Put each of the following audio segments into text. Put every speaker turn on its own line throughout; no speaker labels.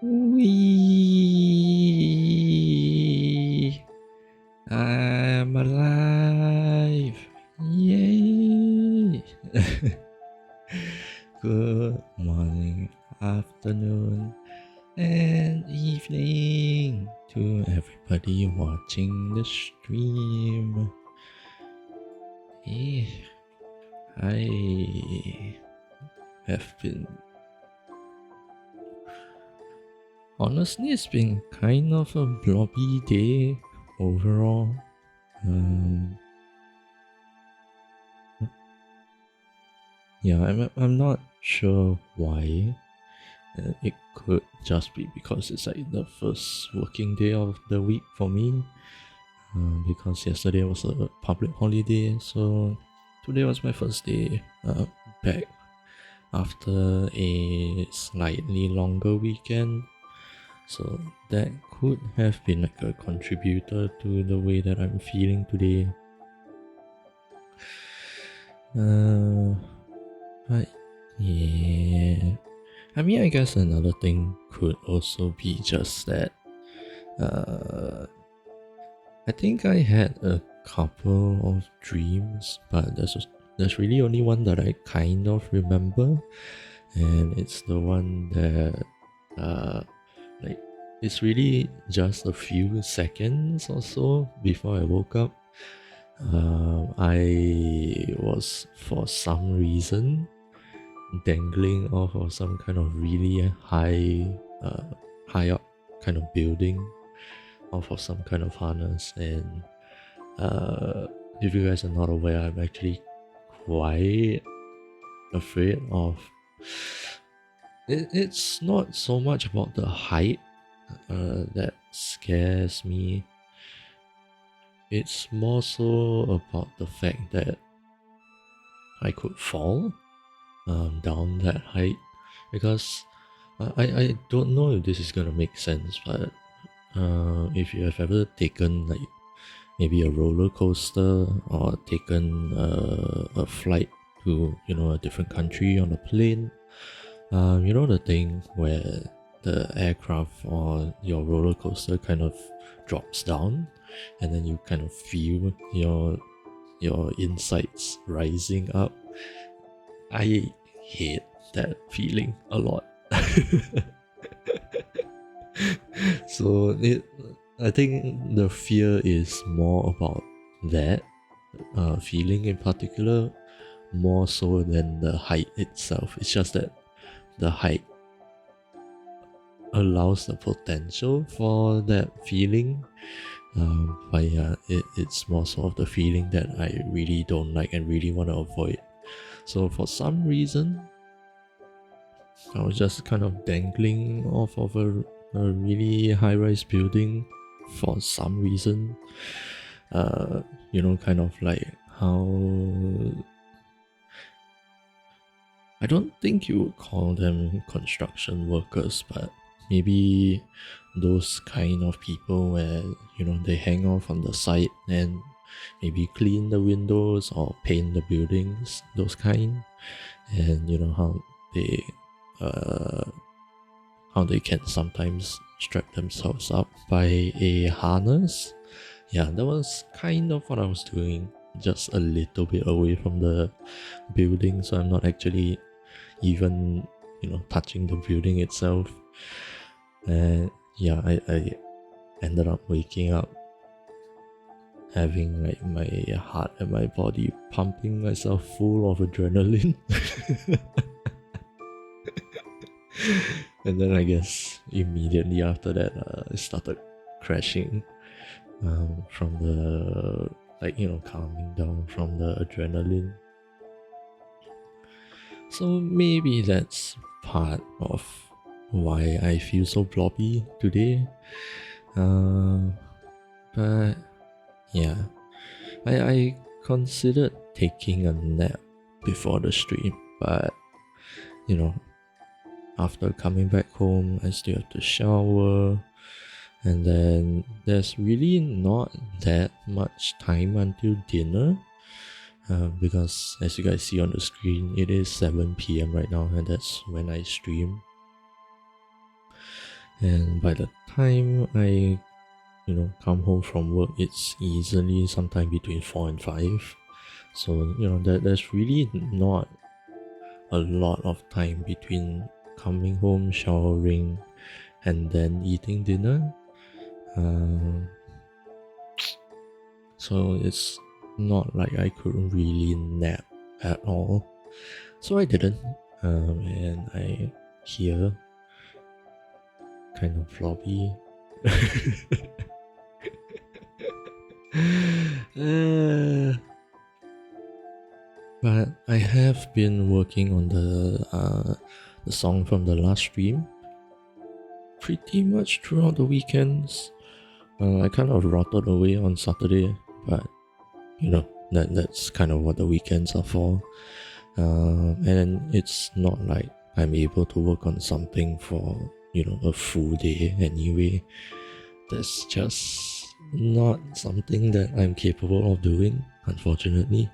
Wee! I'm alive! Yay! Good morning, afternoon, and evening to everybody watching the stream. I have been... Honestly, it's been kind of a blobby day overall. Yeah, I'm not sure why. It could just be because it's like the first working day of the week for me. Because yesterday was a public holiday, so today was my first day back after a slightly longer weekend. So that could have been like a contributor to the way that I'm feeling today. But yeah, I mean, I guess another thing could also be just that I think I had a couple of dreams, but there's really only one that I kind of remember, and it's the one that like it's really just a few seconds or so before I woke up. I was for some reason dangling off of some kind of really high up kind of building, off of some kind of harness, and if you guys are not aware, I'm actually quite afraid of it's not so much about the height that scares me. It's more so about the fact that I could fall down that height, because I don't know if this is gonna make sense, but if you have ever taken like maybe a roller coaster or taken a flight to a different country on a plane, you know the thing where the aircraft or your roller coaster kind of drops down, and then you kind of feel your insides rising up. I hate that feeling a lot. So I think the fear is more about that feeling in particular, more so than the height itself. It's just that the height allows the potential for that feeling, but yeah, it's more so of the feeling that I really don't like and really want to avoid. So for some reason, I was just kind of dangling off of a really high-rise building for some reason. Kind of like how... I don't think you would call them construction workers, but maybe those kind of people where, they hang off on the side and maybe clean the windows or paint the buildings, those kind. And how they can sometimes strap themselves up by a harness. Yeah, that was kind of what I was doing, just a little bit away from the building, so I'm not actually even touching the building itself. And yeah, I ended up waking up having like my heart and my body pumping myself full of adrenaline. And then I guess immediately after that, I started crashing from the calming down from the adrenaline. So maybe that's part of why I feel so blobby today. But yeah, I considered taking a nap before the stream, but after coming back home, I still have to shower, and then there's really not that much time until dinner. Because as you guys see on the screen, it is 7 p.m. right now, and that's when I stream. And by the time I come home from work, it's easily sometime between 4 and 5. So there's really not a lot of time between coming home, showering, and then eating dinner. So it's not like I could really nap at all. So I didn't. And I here kind of floppy. But I have been working on the song from the last stream pretty much throughout the weekends. I kind of rotted away on Saturday, but that's kind of what the weekends are for. And it's not like I'm able to work on something for a full day anyway. That's just not something that I'm capable of doing, unfortunately.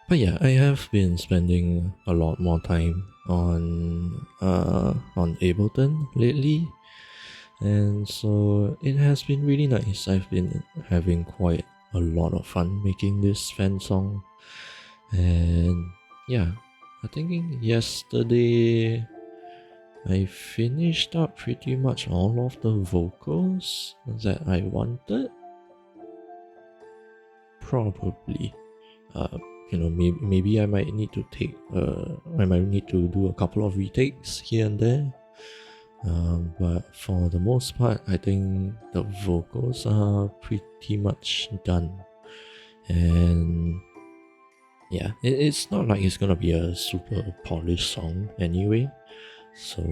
But yeah, I have been spending a lot more time on Ableton lately, and so it has been really nice. I've been having quite a lot of fun making this fan song, and yeah, I think yesterday I finished up pretty much all of the vocals that I wanted. Probably. Maybe I might need to do a couple of retakes here and there. But for the most part, I think the vocals are pretty much done. And yeah, it's not like it's gonna be a super polished song anyway. So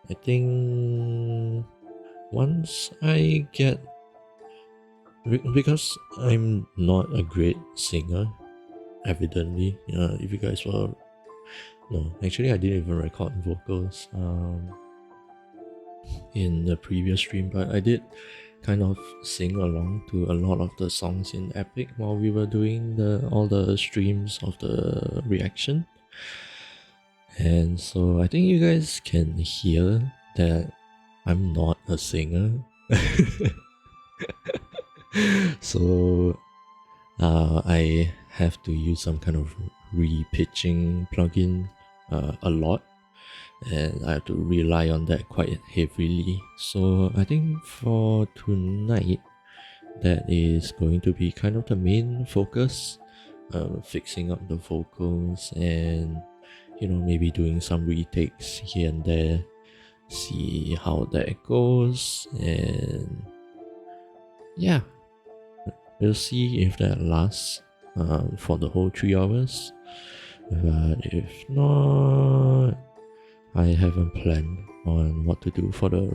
I think once I get, because I'm not a great singer, evidently. If you guys were, no, actually I didn't even record vocals in the previous stream, but I did kind of sing along to a lot of the songs in Epic while we were doing all the streams of the reaction. And so I think you guys can hear that I'm not a singer. So I have to use some kind of re-pitching plugin a lot, and I have to rely on that quite heavily. So I think for tonight, that is going to be kind of the main focus, fixing up the vocals and maybe doing some retakes here and there, see how that goes, and yeah, we'll see if that lasts for the whole 3 hours. But if not, I haven't planned on what to do for the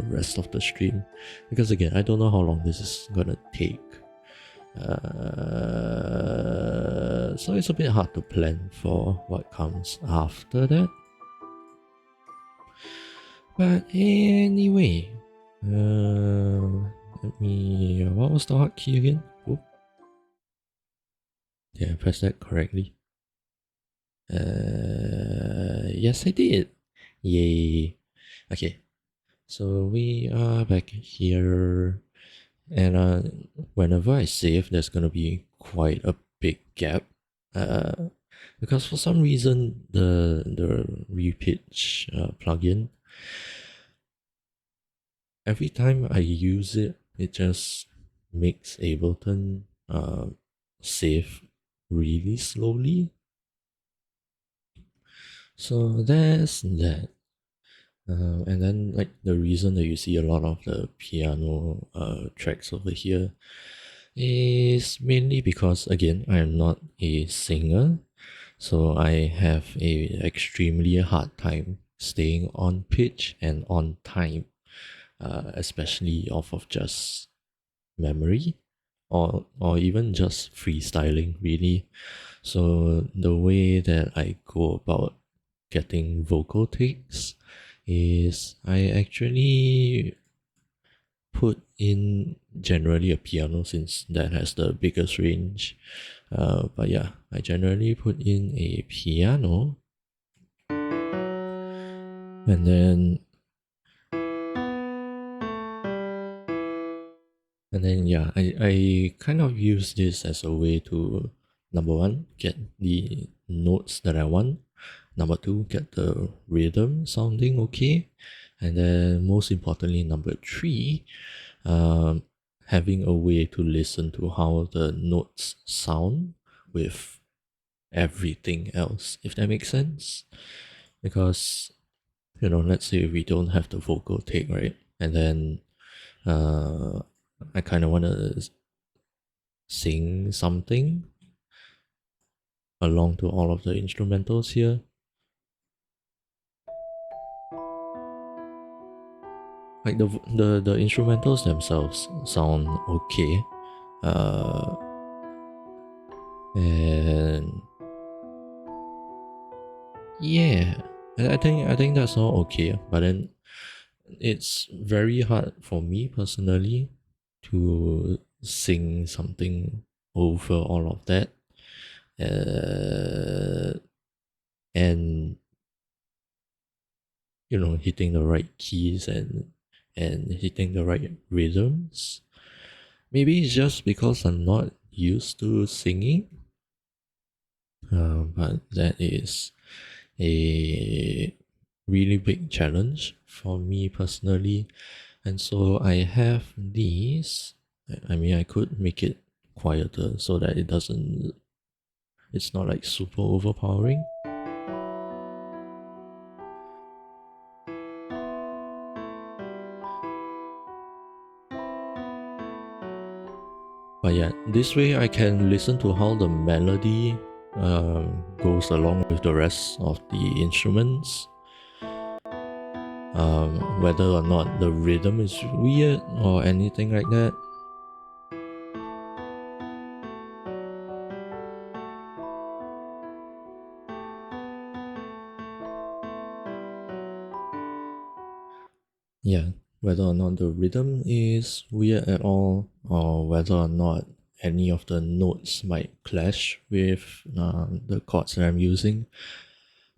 rest of the stream, because again, I don't know how long this is gonna take. So it's a bit hard to plan for what comes after that. But anyway, what was the hotkey again? Oh. Did I press that correctly? Yes I did. Yay. Okay, so we are back here, And whenever I save, there's gonna be quite a big gap. Uh, because for some reason the repitch plugin, every time I use it, it just makes Ableton save really slowly. So that's that. And then like the reason that you see a lot of the piano tracks over here is mainly because again I am not a singer, so I have a extremely hard time staying on pitch and on time, especially off of just memory or even just freestyling really. So the way that I go about getting vocal takes is I actually put in generally a piano since that has the biggest range. But yeah, I generally put in a piano and then yeah, I kind of use this as a way to number one, get the notes that I want. Number two, get the rhythm sounding okay. And then most importantly, number three, um, having a way to listen to how the notes sound with everything else, if that makes sense. Because, let's say we don't have the vocal take, right? And then uh, I kind of want to sing something along to all of the instrumentals here. Like the instrumentals themselves sound okay, uh, and yeah, I think that's all okay. But then it's very hard for me personally to sing something over all of that, uh, and hitting the right keys and hitting the right rhythms. Maybe it's just because I'm not used to singing, but that is a really big challenge for me personally. And so I have these. I mean, I could make it quieter so that it's not like super overpowering. But yeah, this way I can listen to how the melody goes along with the rest of the instruments. Whether or not the rhythm is weird or anything like that. Yeah, whether or not the rhythm is weird at all, or whether or not any of the notes might clash with the chords that I'm using.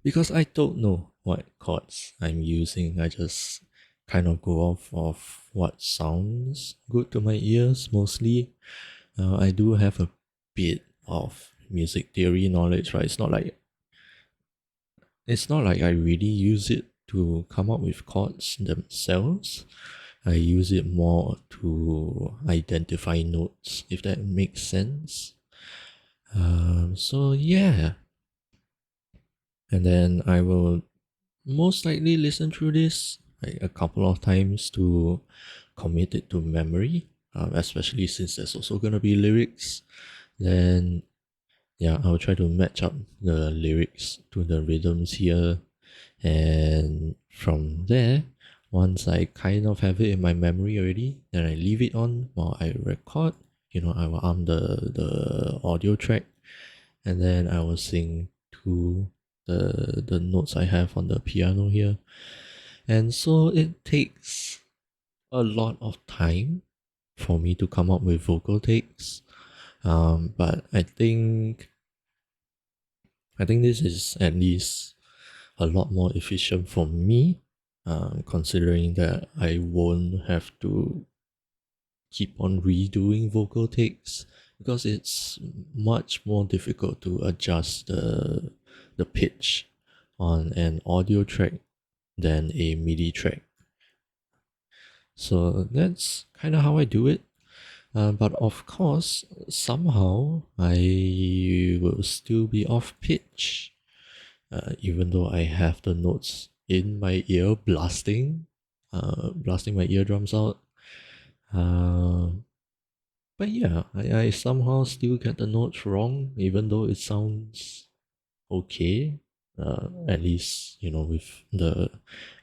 Because I don't know what chords I'm using, I just kind of go off of what sounds good to my ears mostly. I do have a bit of music theory knowledge, right? It's not like I really use it to come up with chords themselves. I use it more to identify notes, if that makes sense. So yeah. And then I will most likely listen through this like a couple of times to commit it to memory, especially since there's also gonna be lyrics. Then yeah, I'll try to match up the lyrics to the rhythms here, and from there, once I kind of have it in my memory already, then I leave it on while I record. I will arm the audio track, and then I will sing to the notes I have on the piano here. And so it takes a lot of time for me to come up with vocal takes. But I think this is at least a lot more efficient for me, considering that I won't have to keep on redoing vocal takes because it's much more difficult to adjust the pitch on an audio track than a MIDI track. So that's kind of how I do it. But of course, somehow I will still be off pitch, even though I have the notes in my ear blasting my eardrums out. Uh, but yeah, I somehow still get the notes wrong, even though it sounds okay. At least, with the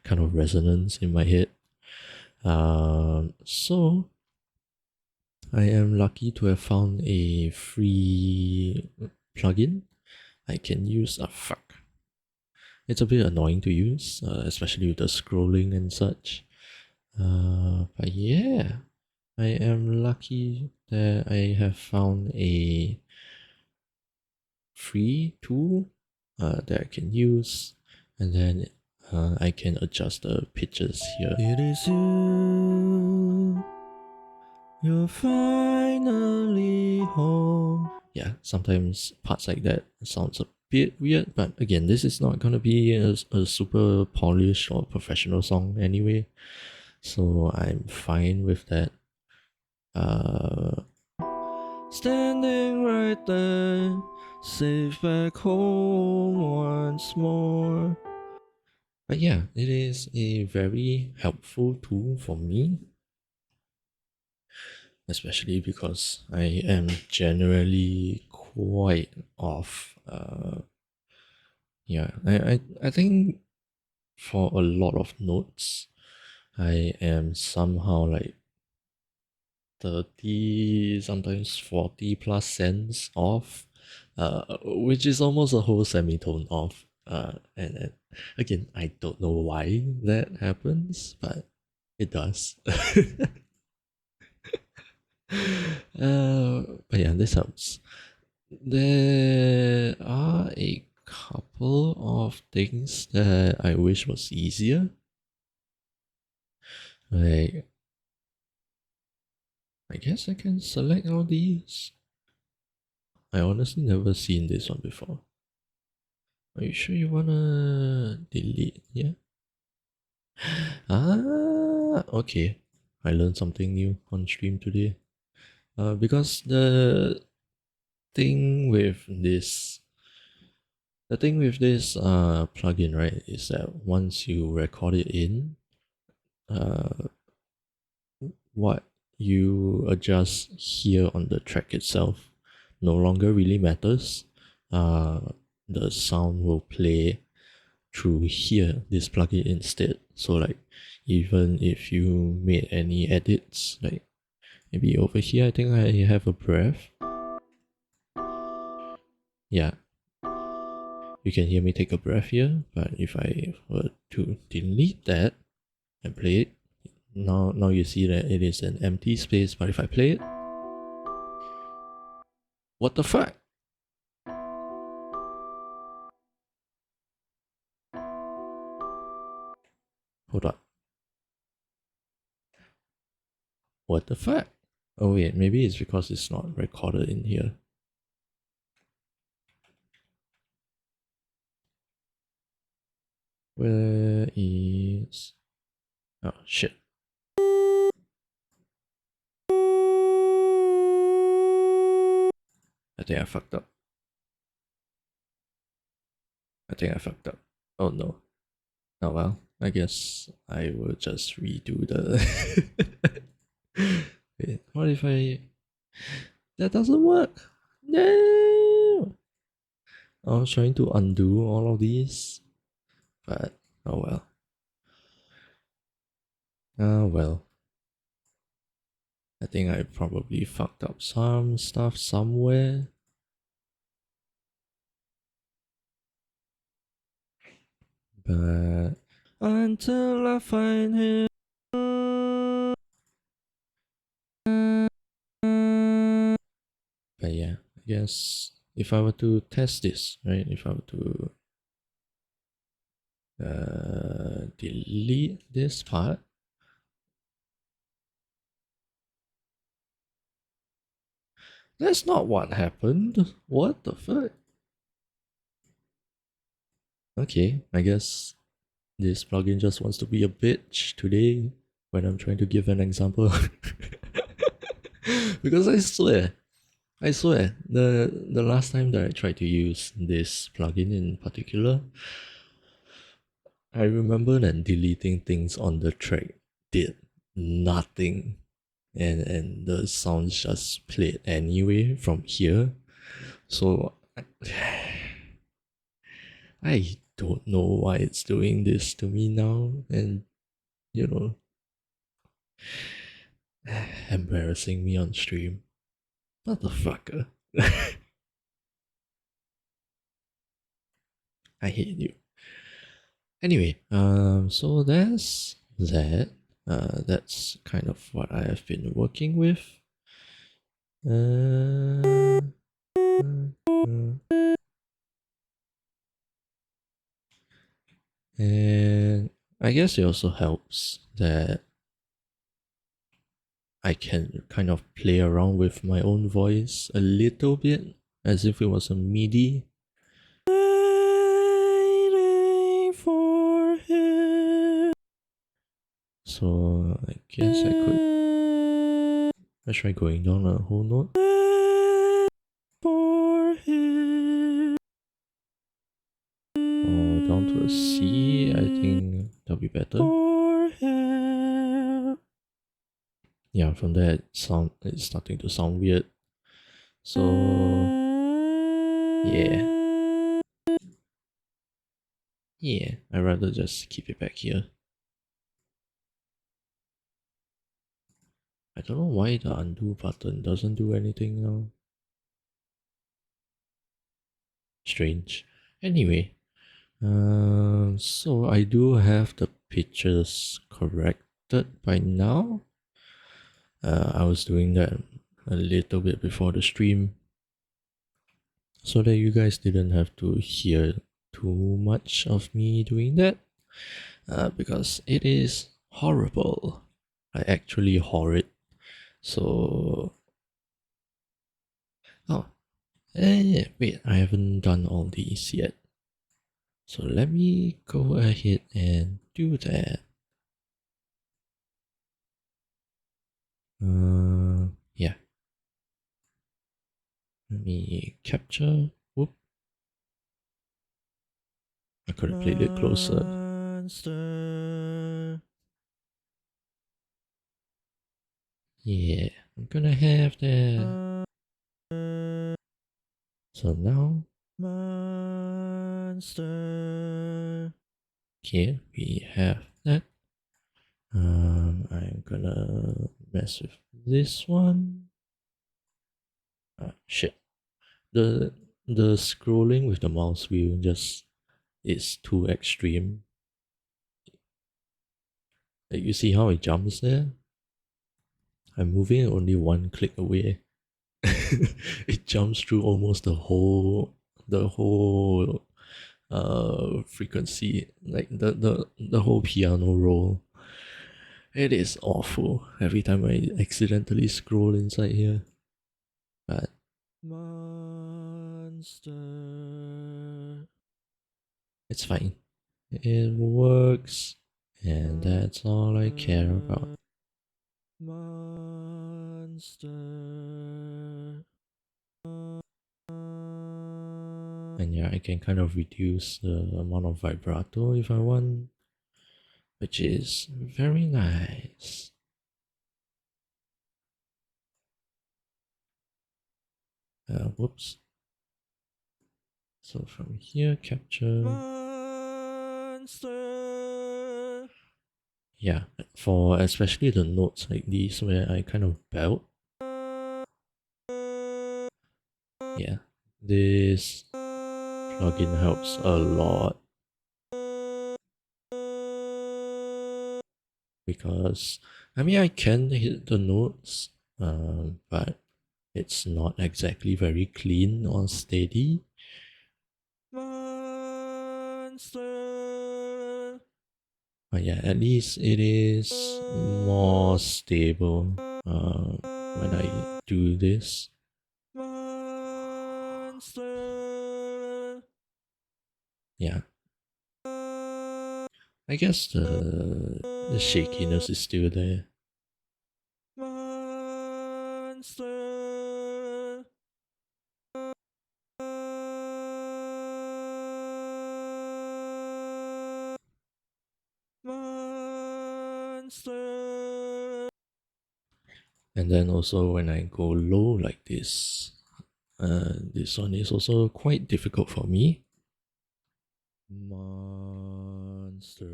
kind of resonance in my head. So I am lucky to have found a free plugin I can use. Fuck. It's a bit annoying to use, especially with the scrolling and such. But yeah, I am lucky that I have found a free tool that I can use, and then I can adjust the pitches here. It is you. You're finally home. Yeah, sometimes parts like that sounds a bit weird, but again, this is not gonna be a super polished or professional song anyway, so I'm fine with that. Standing right there, safe back home once more. But yeah, it is a very helpful tool for me, especially because I am generally quite off. Yeah, I think for a lot of notes, I am somehow like 30, sometimes 40 plus cents off, which is almost a whole semitone off. And again, I don't know why that happens, but it does. But yeah, this helps. There are a couple of things that I wish was easier. Like, I guess I can select all these. I honestly never seen this one before. Are you sure you wanna delete? Yeah. Okay. I learned something new on stream today. Because thing with this the thing with this plugin, right, is that once you record it in, uh what you adjust here on the track itself no longer really matters. Uh, the sound will play through here, this plugin instead. So like, even if you made any edits, like maybe over here, I think I have a breath. Yeah, you can hear me take a breath here, but if I were to delete that and play it, now you see that it is an empty space, but if I play it, what the fuck? Hold on. What the fuck? Oh wait, maybe it's because it's not recorded in here. Where is... Oh shit. I think I fucked up. Oh no. Oh well, I guess I will just redo the... Wait, what if I... That doesn't work! No! I was trying to undo all of these, but oh well. Oh well. I think I probably fucked up some stuff somewhere. But until I find him... But yeah, I guess if I were to test this, right? If I were to delete this part, That's not what happened. What the fuck? Okay, I guess this plugin just wants to be a bitch today when I'm trying to give an example. Because I swear, the last time that I tried to use this plugin in particular, I remember that deleting things on the track did nothing. And the sounds just played anyway from here. So I don't know why it's doing this to me now, and you know, embarrassing me on stream. Motherfucker. I hate you. Anyway, so that's that. That's kind of what I have been working with. Uh, and I guess it also helps that I can kind of play around with my own voice a little bit as if it was a MIDI. So I guess I could. Let's try going down a whole note. Or down to a C, I think that'll be better. Yeah, from there it's starting to sound weird. So yeah. Yeah, I'd rather just keep it back here. I don't know why the undo button doesn't do anything now. Strange. Anyway, so I do have the pictures corrected by now. I was doing that a little bit before the stream so that you guys didn't have to hear too much of me doing that, because it is horrible. I actually horrid. So, oh, wait, I haven't done all these yet. So let me go ahead and do that. Yeah. Let me capture. Whoop. I could have played it closer. Yeah, I'm gonna have that. So now, here we have that. I'm gonna mess with this one. Shit. The scrolling with the mouse wheel just is too extreme. Like you see how it jumps there? I'm moving only one click away. It jumps through almost the whole frequency, like the whole piano roll. It is awful every time I accidentally scroll inside here. But monster, it's fine. It works, and that's all I care about. Monster. And yeah, I can kind of reduce the amount of vibrato if I want, which is very nice. Whoops. So from here, capture. Monster. Yeah, for especially the notes like these where I kind of belt. Yeah, this plugin helps a lot. Because, I mean, I can hit the notes, but it's not exactly very clean or steady. Monster. But yeah, at least it is more stable when I do this. Yeah. I guess the shakiness is still there. And then also when I go low like this one is also quite difficult for me. Monster.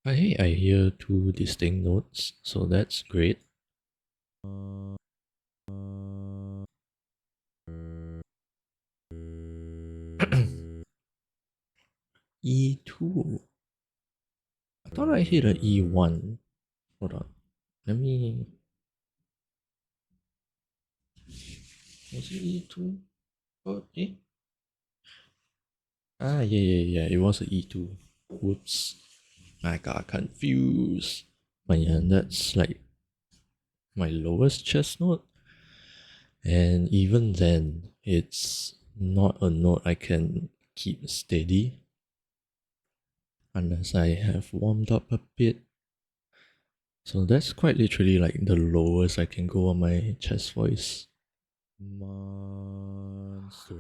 I hear two distinct notes, so that's great. E2. I thought I hit an E1. Hold on. Let me. Was it E2? Oh, eh? Ah, yeah. It was an E2. Whoops. I got confused. But yeah, that's like my lowest chest note. And even then, it's not a note I can keep steady unless I have warmed up a bit. So that's quite literally like the lowest I can go on my chest voice. Monster.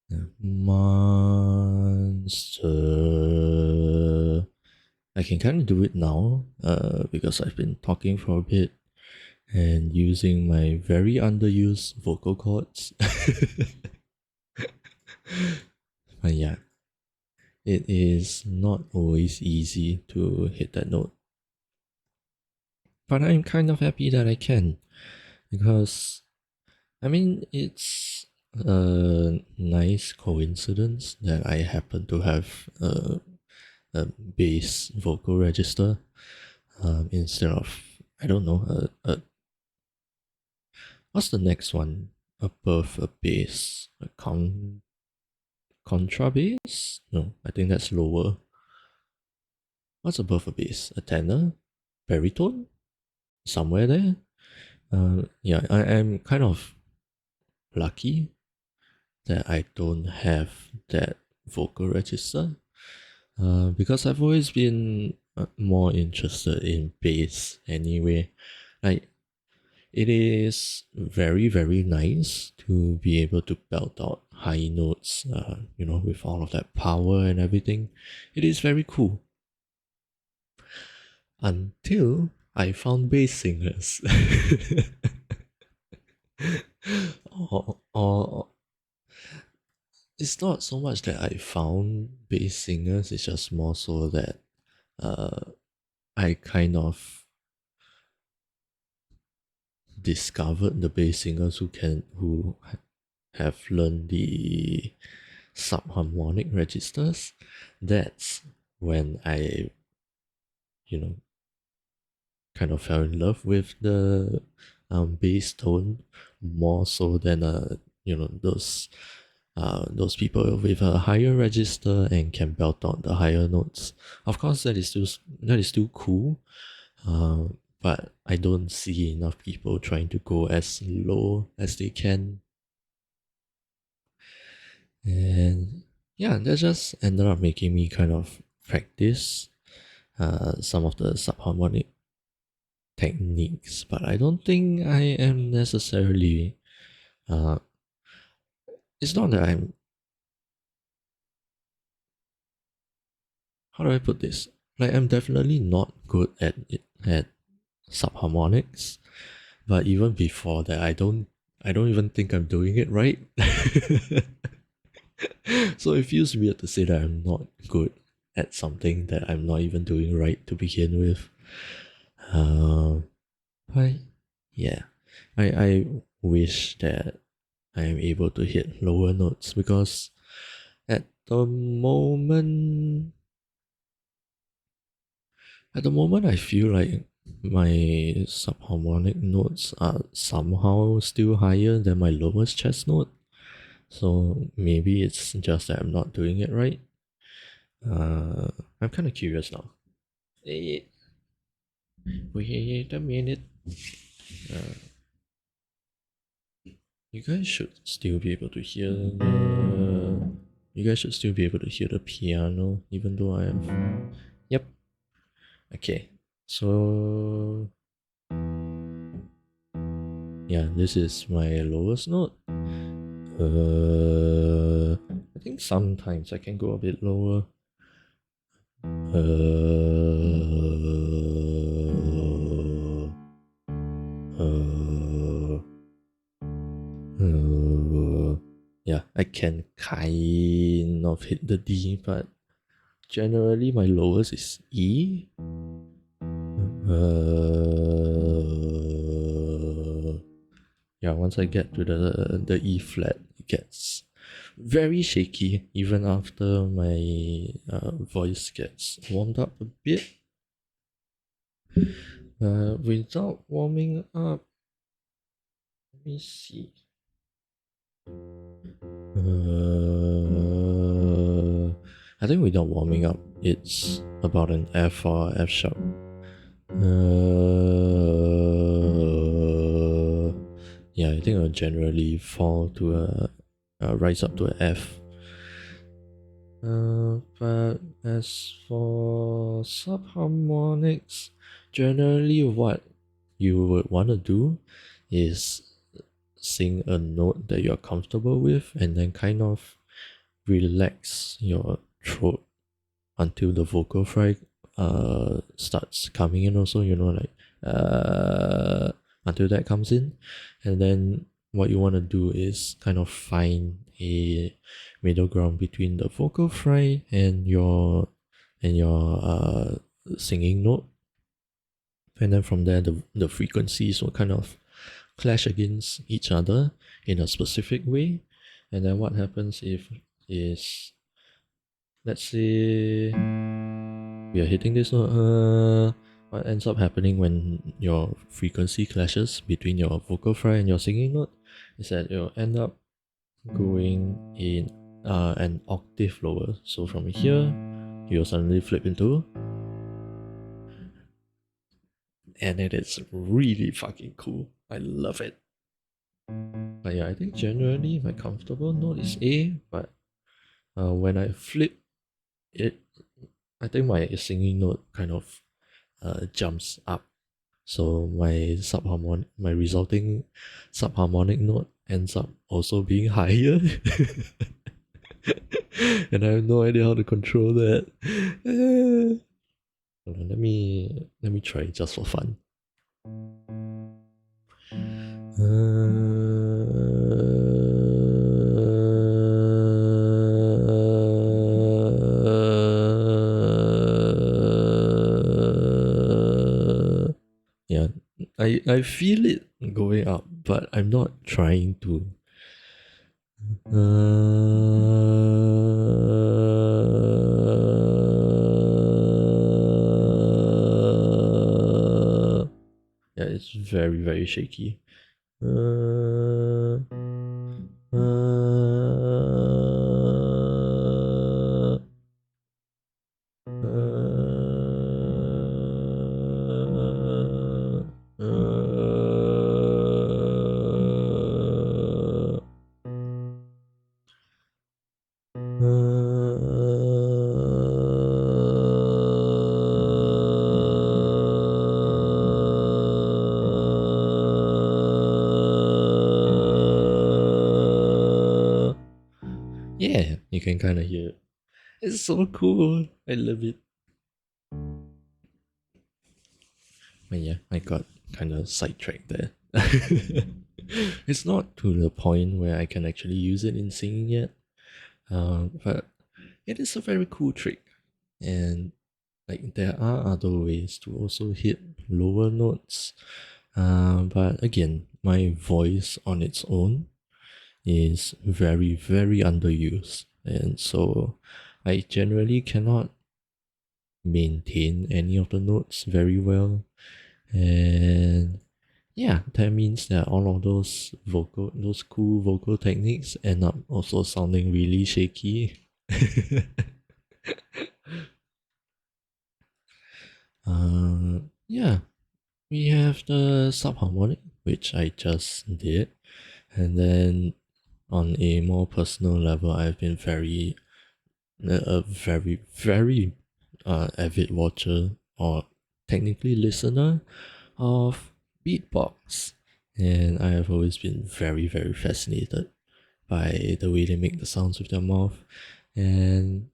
Yeah. Monster. I can kind of do it now because I've been talking for a bit and using my very underused vocal cords. But yeah, it is not always easy to hit that note. But I'm kind of happy that I can because I mean it's a nice coincidence that I happen to have a bass vocal register instead of I don't know what's the next one above a bass, a contrabass? No, I think that's lower. What's above a bass? A tenor? Baritone? Somewhere there? Yeah, I am kind of lucky that I don't have that vocal register because I've always been more interested in bass anyway. Like, it is very, very nice to be able to belt out high notes, with all of that power and everything. It is very cool. Until I found bass singers. or it's not so much that I found bass singers, it's just more so that uh, I kind of discovered the bass singers who have learned the subharmonic registers. That's when I, you know, kind of fell in love with the bass tone more so than those people with a higher register and can belt out the higher notes. Of course, that is still cool, uh, but I don't see enough people trying to go as low as they can, and yeah, that just ended up making me kind of practice some of the subharmonic techniques, but I don't think I am necessarily. Uh, it's not that I'm. How do I put this? Like I'm definitely not good at subharmonics, but even before that, I don't even think I'm doing it right. So it feels weird to say that I'm not good at something that I'm not even doing right to begin with. Um, but yeah, I wish that I am able to hit lower notes because at the moment, I feel like my subharmonic notes are somehow still higher than my lowest chest note. So maybe it's just that I'm not doing it right. I'm kind of curious now. Eh, Wait a minute. You guys should still be able to hear the. You guys should still be able to hear the piano, even though I have. Yep. Okay. So yeah, this is my lowest note. I think sometimes I can go a bit lower. Yeah, I can kind of hit the D, but generally my lowest is E. Yeah, once I get to the E flat, it gets very shaky even after my voice gets warmed up a bit. Without warming up, let me see. I think without warming up, it's about an F or F sharp. Yeah, I think I'll generally fall to rise up to a F. But as for subharmonics, generally what you would want to do is sing a note that you're comfortable with and then kind of relax your throat until the vocal fry starts coming in also, like until that comes in. And then what you want to do is kind of find a middle ground between the vocal fry and your singing note. And then from there the frequencies will kind of clash against each other in a specific way. And then what happens is let's say we are hitting this note, what ends up happening when your frequency clashes between your vocal fry and your singing note is that you'll end up going in an octave lower. So from here, you'll suddenly flip into, and it is really fucking cool. I love it. But yeah, I think generally my comfortable note is A, but when I flip it, I think my singing note kind of jumps up. So my resulting subharmonic note ends up also being higher. And I have no idea how to control that. Hold on, let me try just for fun. Yeah, I feel it going up, but I'm not trying to. Yeah, it's very, very shaky. Yeah, you can kind of hear it. It's so cool. I love it. But yeah, I got kind of sidetracked there. It's not to the point where I can actually use it in singing yet, but it is a very cool trick. And like there are other ways to also hit lower notes, but again, my voice on its own is very, very underused, and so I generally cannot maintain any of the notes very well. And yeah, that means that all of those cool vocal techniques end up also sounding really shaky. Yeah, we have the subharmonic, which I just did. And then on a more personal level, I've been a very avid watcher, or technically listener, of beatbox. And I have always been very fascinated by the way they make the sounds with their mouth. And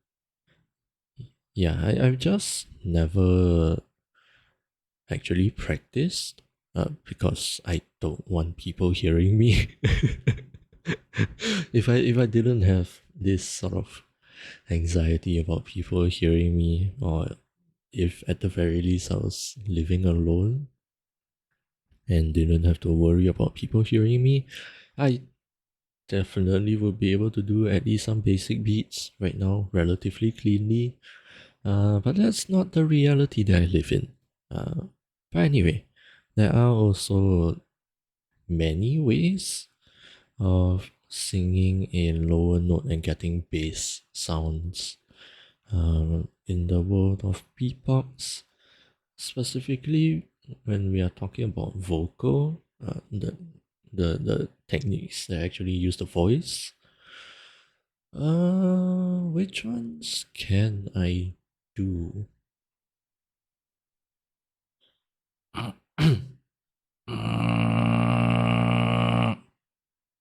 yeah, I've just never actually practiced because I don't want people hearing me. If I didn't have this sort of anxiety about people hearing me, or if at the very least I was living alone and didn't have to worry about people hearing me, I definitely would be able to do at least some basic beats right now relatively cleanly. But that's not the reality that I live in. But anyway, there are also many ways of singing a lower note and getting bass sounds. In the world of beatbox, specifically when we are talking about vocal, the techniques that actually use the voice. Which ones can I do?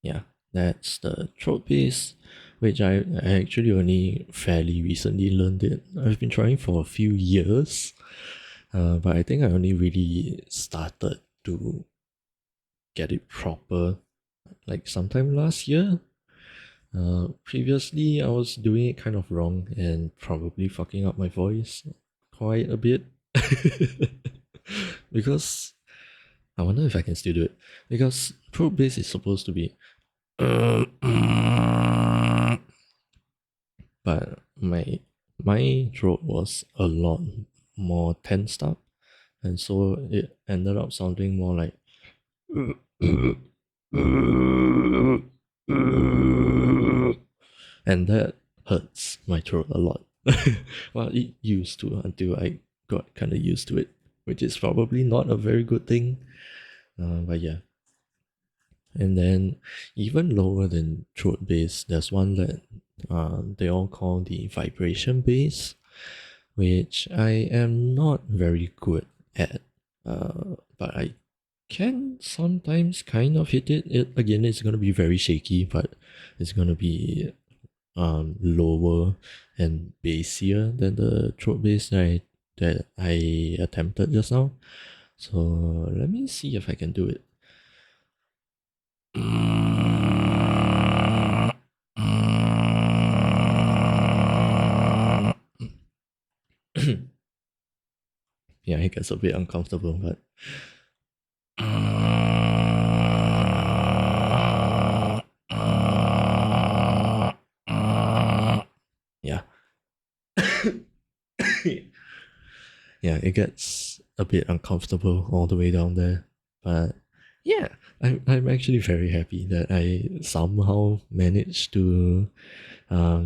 Yeah, that's the throat bass, which I actually only fairly recently learned it. I've been trying for a few years, but I think I only really started to get it proper like sometime last year. Previously, I was doing it kind of wrong and probably fucking up my voice quite a bit. Because I wonder if I can still do it. Because throat bass is supposed to be. But my throat was a lot more tensed up, and so it ended up sounding more like. And that hurts my throat a lot. Well, it used to until I got kind of used to it, which is probably not a very good thing. But yeah. And then even lower than throat bass, there's one that they all call the vibration bass, which I am not very good at. But I can sometimes kind of hit it. It again, it's gonna be very shaky, but it's gonna be lower and bassier than the throat bass that I attempted just now. So let me see if I can do it. Yeah, it gets a bit uncomfortable, but yeah. Yeah, it gets a bit uncomfortable all the way down there. But yeah, I'm actually very happy that I somehow managed to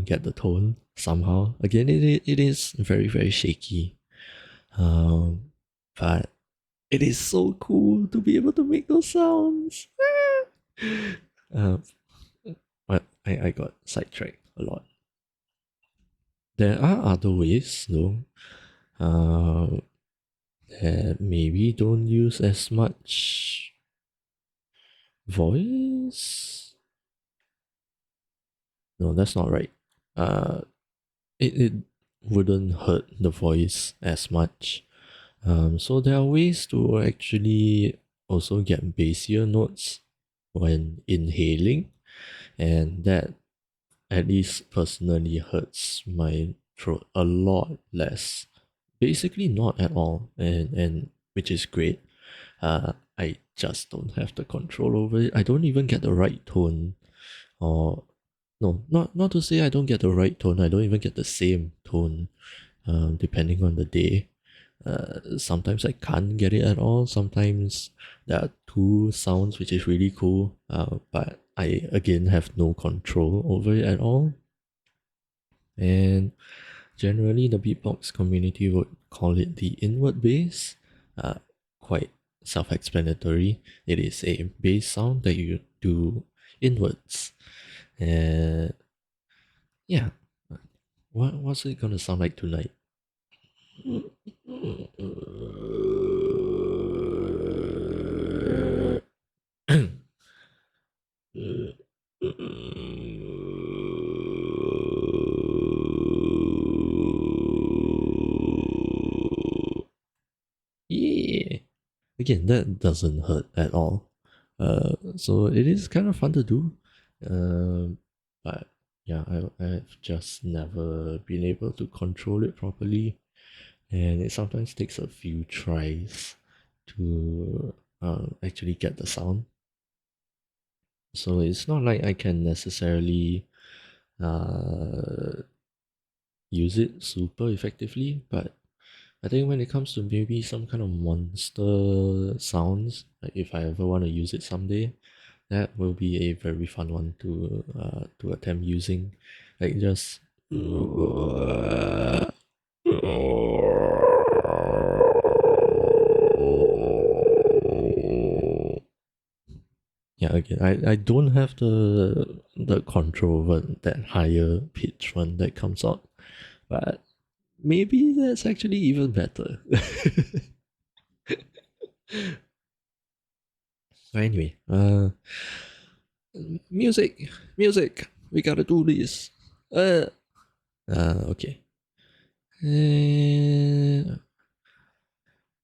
get the tone somehow. Again, it is very shaky. But it is so cool to be able to make those sounds. um, but I got sidetracked a lot. There are other ways though. That maybe don't use as much voice. No, that's not right. Uh, it wouldn't hurt the voice as much. So there are ways to actually also get bassier notes when inhaling, and that at least personally hurts my throat a lot less. Basically, not at all, and which is great. I just don't have the control over it. I don't even get the right tone, or no, not to say I don't get the right tone. I don't even get the same tone, depending on the day. Sometimes I can't get it at all. Sometimes there are two sounds which is really cool, but I again have no control over it at all. And generally, the beatbox community would call it the inward bass, quite self-explanatory. It is a bass sound that you do inwards. And yeah, what's it gonna sound like tonight? Yeah. Again, that doesn't hurt at all. So it is kind of fun to do. But yeah, I've just never been able to control it properly. And it sometimes takes a few tries to actually get the sound. So it's not like I can necessarily uh, use it super effectively, but I think when it comes to maybe some kind of monster sounds, like if I ever want to use it someday, that will be a very fun one to attempt using. Like just yeah, again, I don't have the control over that higher pitch one that comes out, but maybe that's actually even better. But anyway, music, music, we gotta do this. Okay.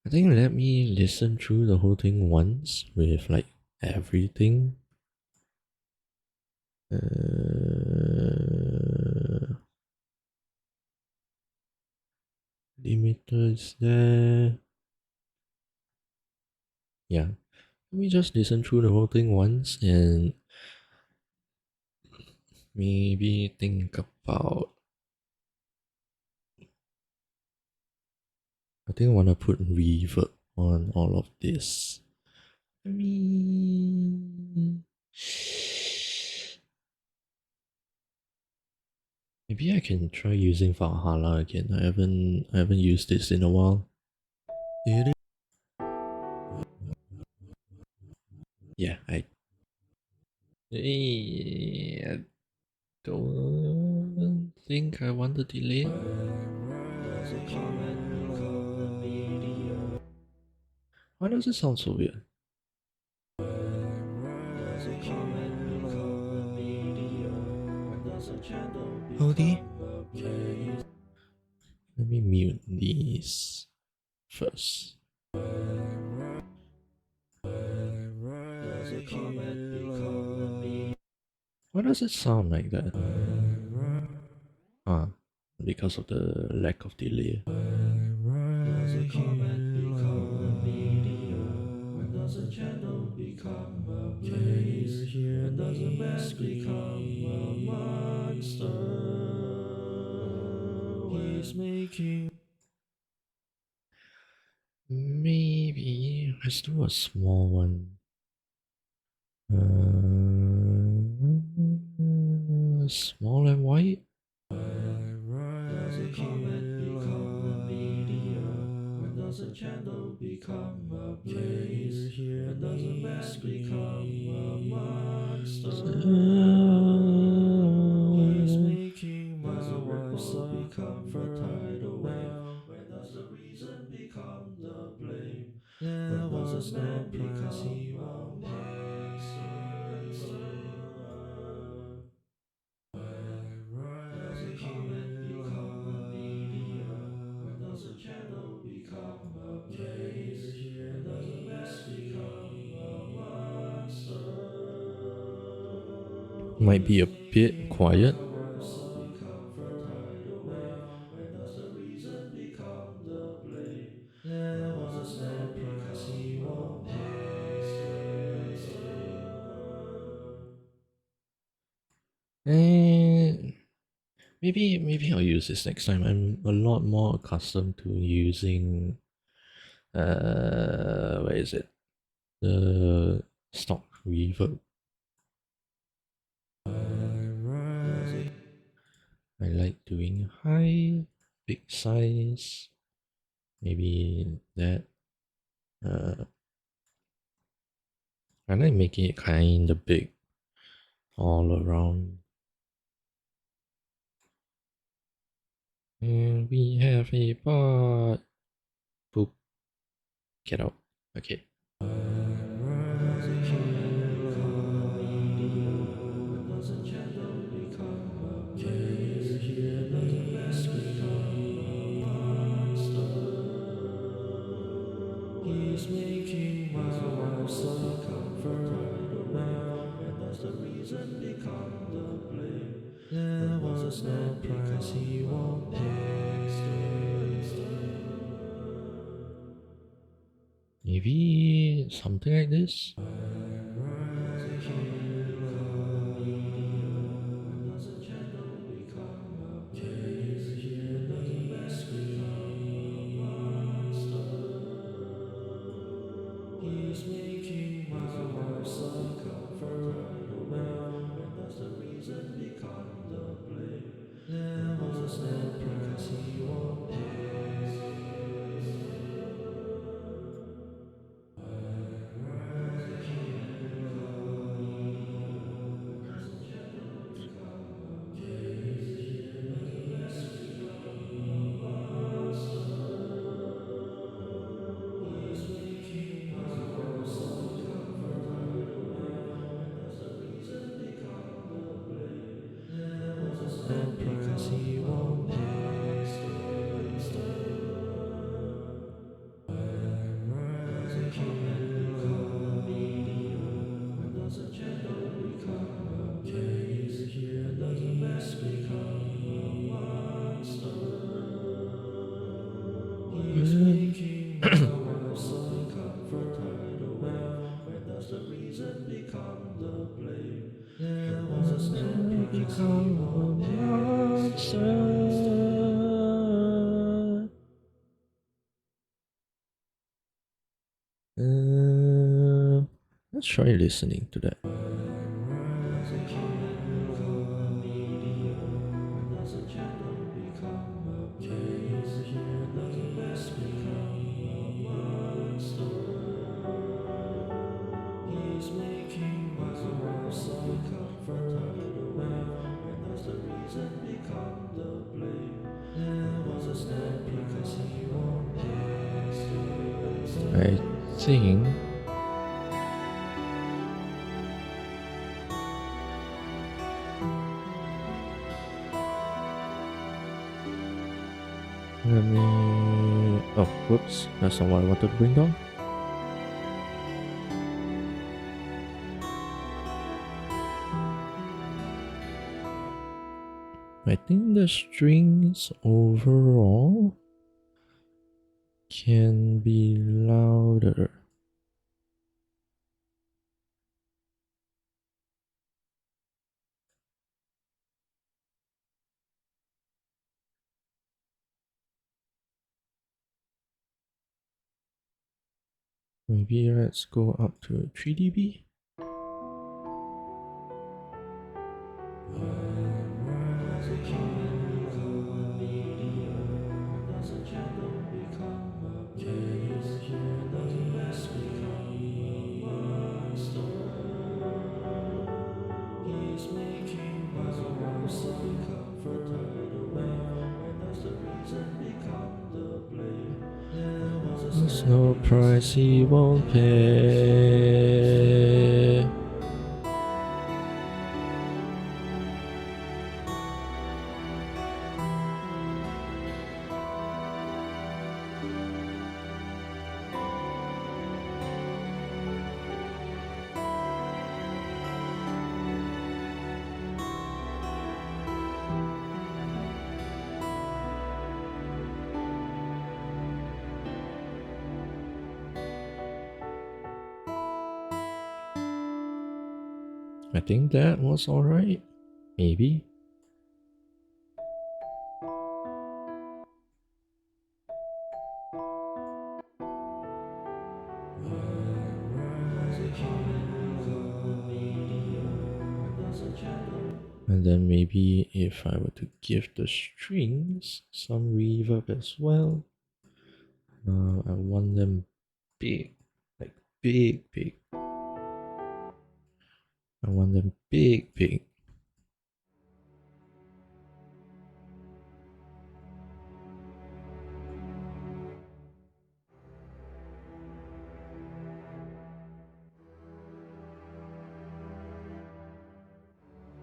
I think let me listen through the whole thing once with like everything. Limiter is there. Yeah. Let me just listen through the whole thing once and maybe think about. I think I want to put reverb on all of this. Maybe I can try using Valhalla again. I haven't used this in a while. It is. Yeah, I don't think I want to delay. Why does it sound so weird? VOD? Let me mute these first. Why does it sound like that? Ah, because of the lack of delay. Does a comment become a media? When does a channel become a place? When does a man become a monster? He's making. Maybe let's do a small one. Small and white. Does a comment become a media? When does a channel become a place? When does a man become a monster? He's making my wife become a tidal wave. When does the reason become the blame? When does a man become a monster? Does a comment become a media? When does a channel become a place? When does a man become a monster? Might be a bit quiet. When does the reason become the blame? There was a man price he won't pay. And maybe I'll use this next time. I'm a lot more accustomed to using where is it? The stock reverb. I like doing high, big size. Maybe that. I like making it kind of big all around. And we have a bot. Boop. Get out. Okay. He's making my life so comfortable now, and that's the reason become the blame. There was no price he won't pay. Maybe something like this. He's making my life so comfortable now, and that's the reason become the blame. There was no price he won't pay. No price he won't He's making my life so comfortable now, and that's the reason become the blame. There was no become a monster. Let's try listening to that. He's making my life so comfortable now, and that's the reason become the blame. There was no because he won't pay. I think let me. Oh, whoops! That's not what I wanted to bring down. I think the strings overall can be louder. Maybe let's go up to 3 dB. He's making my life so comfortable now, and that's the reason become the blame. There's no price he won't pay. I think that was alright. Maybe. And then maybe if I were to give the strings some reverb as well. I want them big, like big. I want them big, big.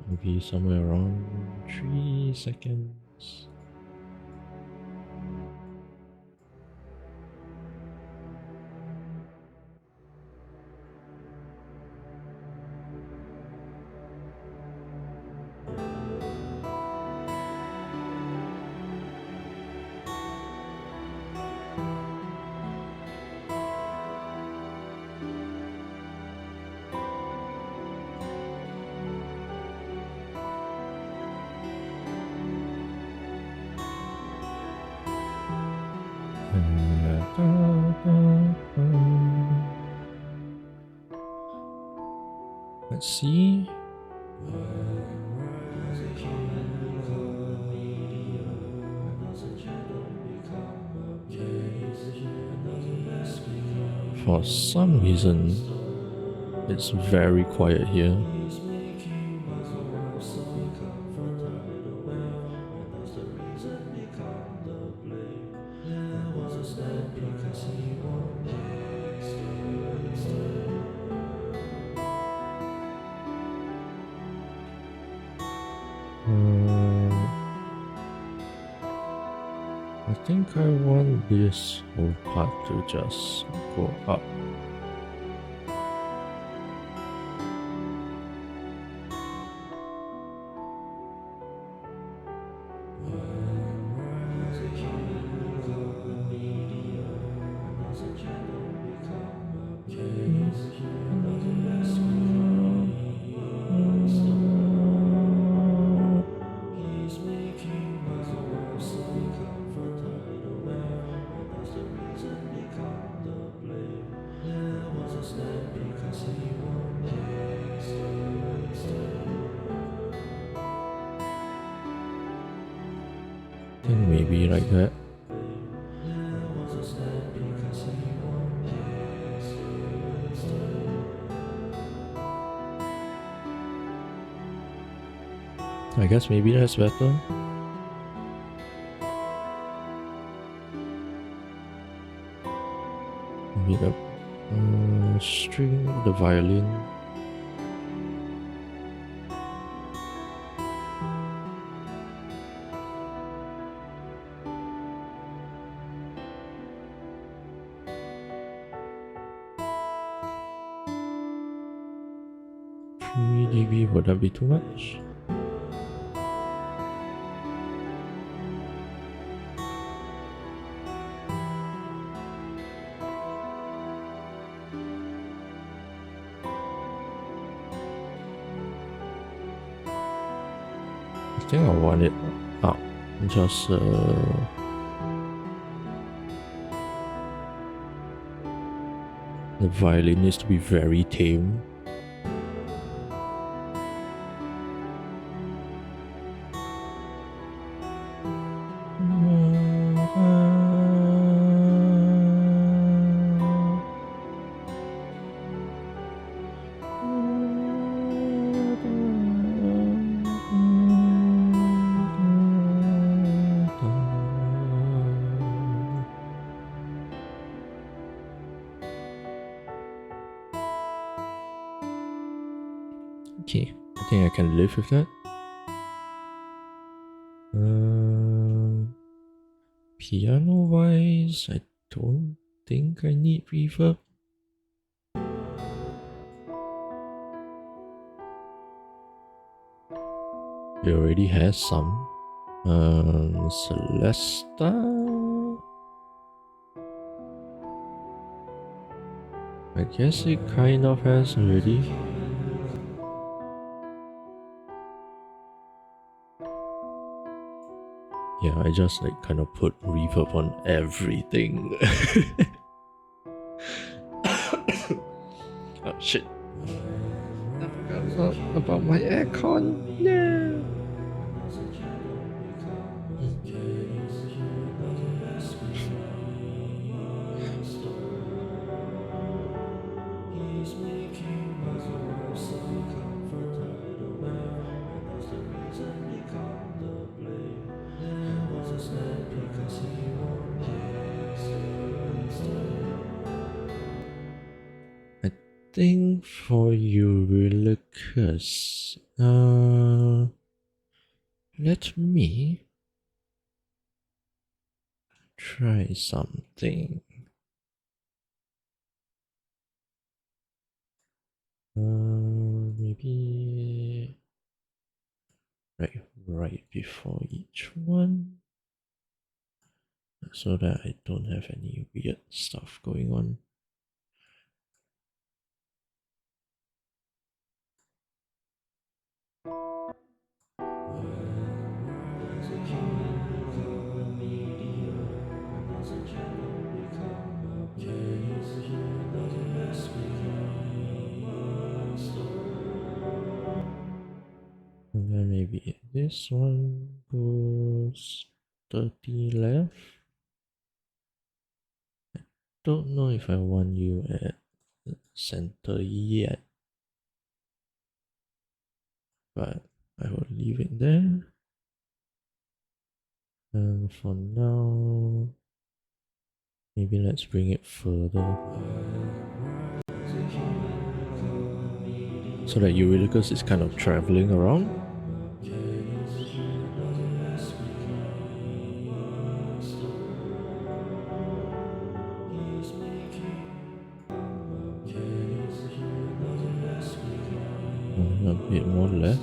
Maybe somewhere around 3 seconds. Let's see. For some reason, it's very quiet here. I think I want this whole part to just go up. I think maybe like that. I guess maybe that's better. Maybe the string, the violin. dB, would that be too much? I think I want it up, just the violin needs to be very tame. Okay, I think I can live with that. Piano wise, I don't think I need reverb. It already has some. Celesta. I guess it kind of has already. Yeah, I just like kind of put reverb on everything. Oh shit. I forgot about my aircon. No. think for Eurylochus, let me try something. Maybe right before each one, so that I don't have any weird stuff going on. And then maybe this one goes 30 left. Don't know if I want you at the center yet, but I will leave it there. And for now, maybe let's bring it further so that Eurylochus is kind of traveling around. A bit more left.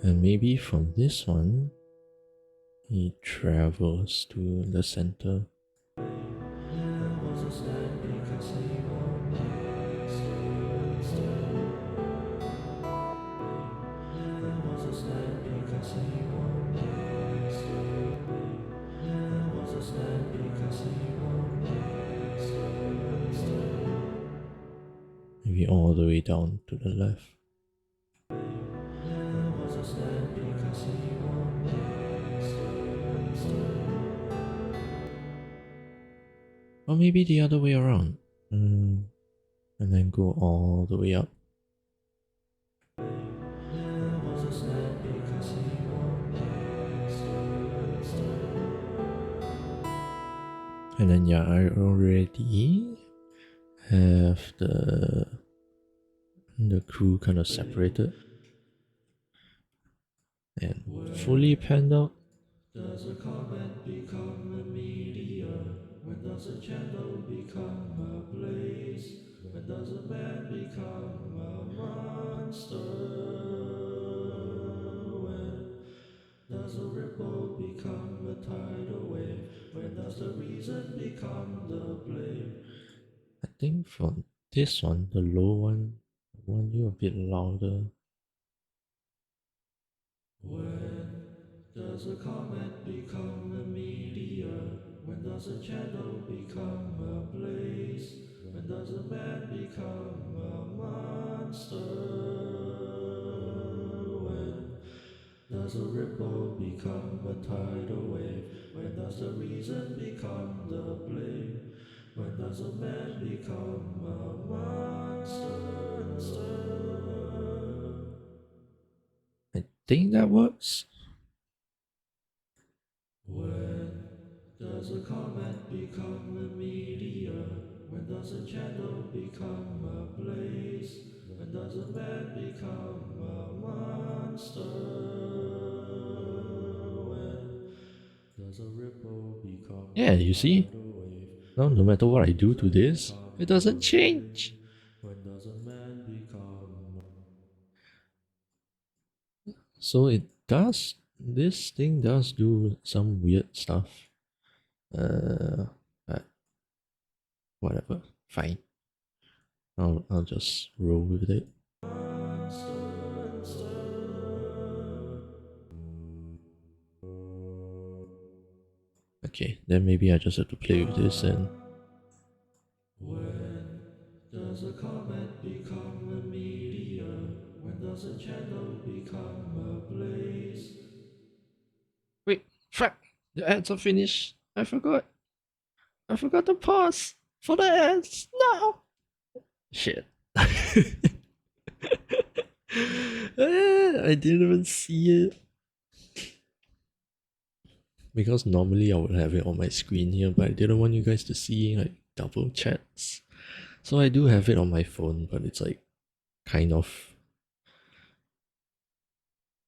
And maybe from this one, he travels to the center. Maybe all the way down to the left. Or maybe the other way around. And then go all the way up. And then yeah, I already have the crew kind of separated and fully panned out. Does a comment become a meteor? When does a candle become a blaze? When does a man become a monster? When does a ripple become a tidal wave? When does the reason become the blame? I think for this one, the low one, I want you a bit louder. When does a comet become a meteor? When does a candle become a blaze? When does a man become a monster? When does a ripple become a tidal wave? When does the reason become the blame? When does a man become a monster? I think that works. When does a comet become a meteor? When does a candle become a blaze? When does a man become a monster? When does a ripple become yeah, you see? Now, no matter what I do to this, it doesn't change. When does a man become... So it does, this thing does do some weird stuff. But whatever, fine. I'll just roll with it. Okay, then maybe I just have to play with this and... When does a comet become a meteor? When does a candle become a blaze? Wait, fuck! The ads are finished. I forgot. I forgot to pause for the ads. No! Shit. I didn't even see it. Because normally I would have it on my screen here, but I didn't want you guys to see like double chats. So I do have it on my phone, but it's like kind of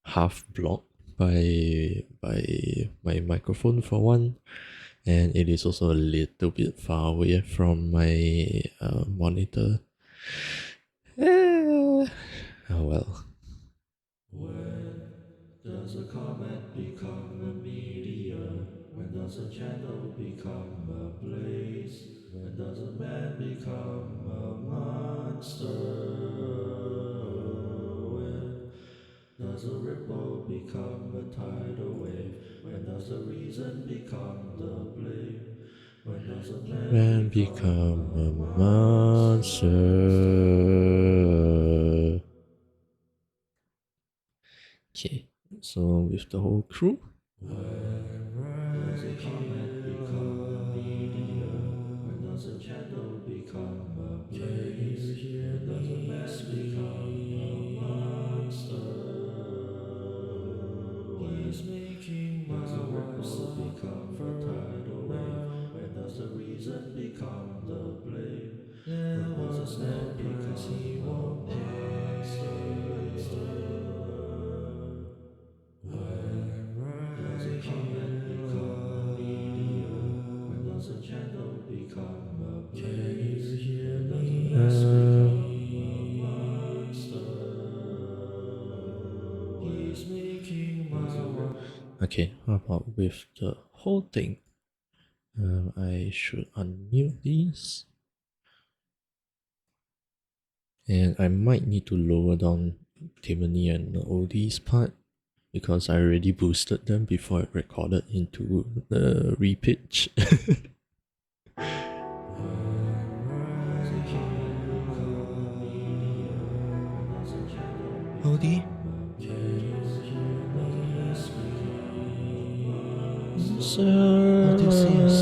half blocked by my microphone for one, and it is also a little bit far away from my monitor. Oh well. When does a comet become a meteor? When does a candle become a blaze? When does a man become a monster? When does a ripple become a tidal wave? When does the reason become the blame? When does a man become a monster? Okay, so with the whole crew. When does a comet become a meteor? When does a candle become a blaze? When does a man become a monster? He's making does a ripple become a tidal wave? When does the reason become the blame? When does a man become a monster? When does a comet become a meteor? When does a candle become a blaze? When does a man become a monster? He's making my Okay, how about with the whole thing? I should unmute these. And I might need to lower down Timony and the oldies part, because I already boosted them before I recorded into the repitch. Oldie? Odysseus.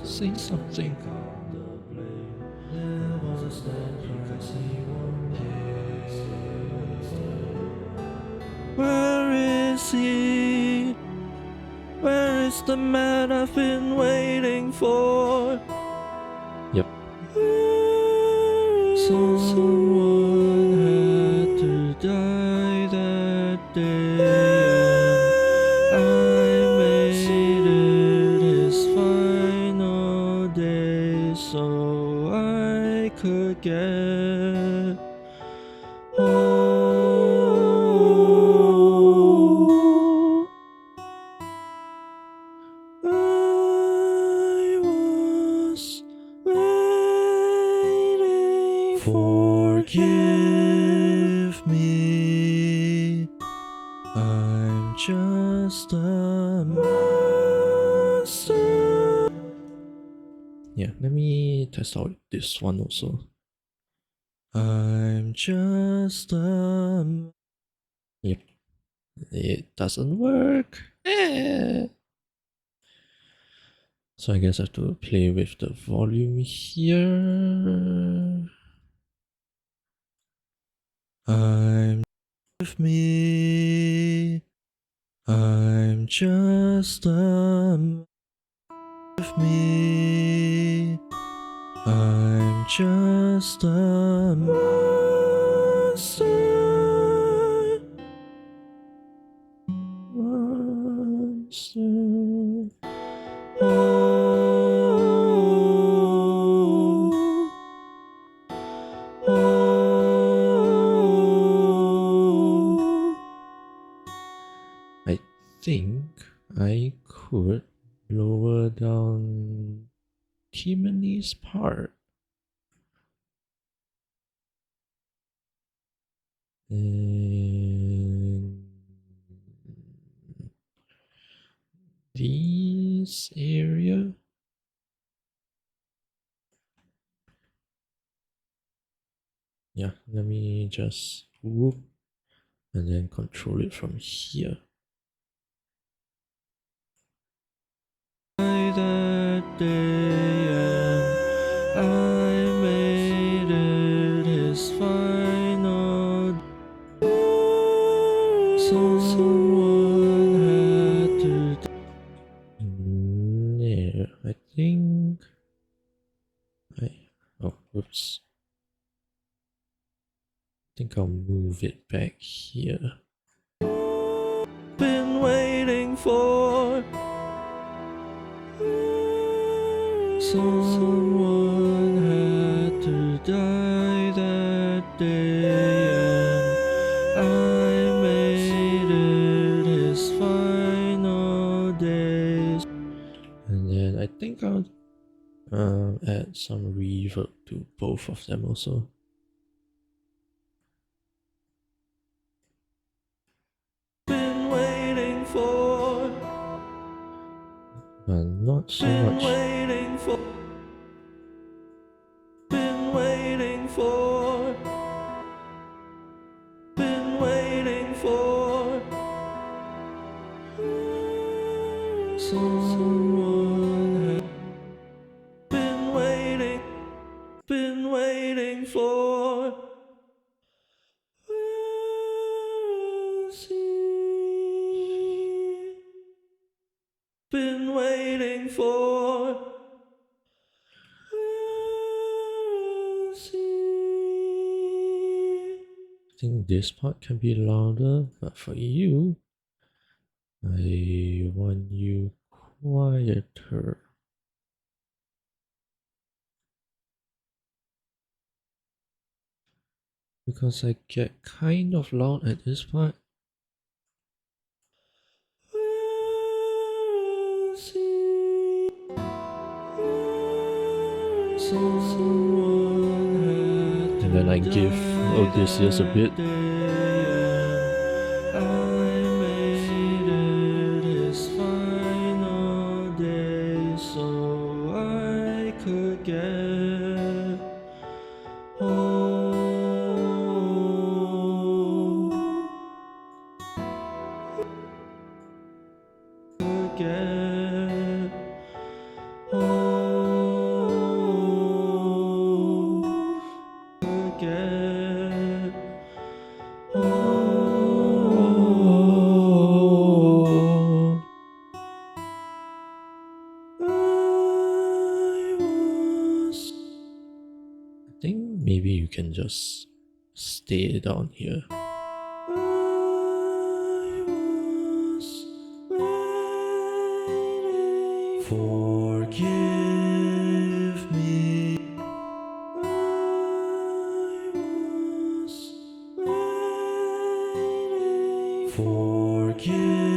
Say something. Where is he? Where is the man I've been waiting for? Yep. Someone had to die that day, and I made it his final day so I could get home. I was waiting. Forgive me, I'm just a monster. Yeah, let me test out this one also. I'm just a... Yep, it doesn't work. So I guess I have to play with the volume here. I'm with me. I'm just a with me. I'm just a monster. Monster. I think I could lower down Timony's part. And this area. Yeah, let me just whoop and then control it from here. that day, and I made it his final. Someone had to. Yeah, I think. Oh, whoops. I think I'll move it back here. Been waiting for someone had to die that day, and I made it his final days. And then I think I'll add some reverb to both of them also. Been waiting for, but not so much. Waiting for, been waiting for, been waiting for someone. Been waiting for. Been waiting for. I think this part can be louder, but for you, I want you quieter. Because I get kind of loud at this part. And then I give Odysseus a bit. So I could get home. Get home. Get home. I think maybe you can just stay down here. Forgive me. Forgive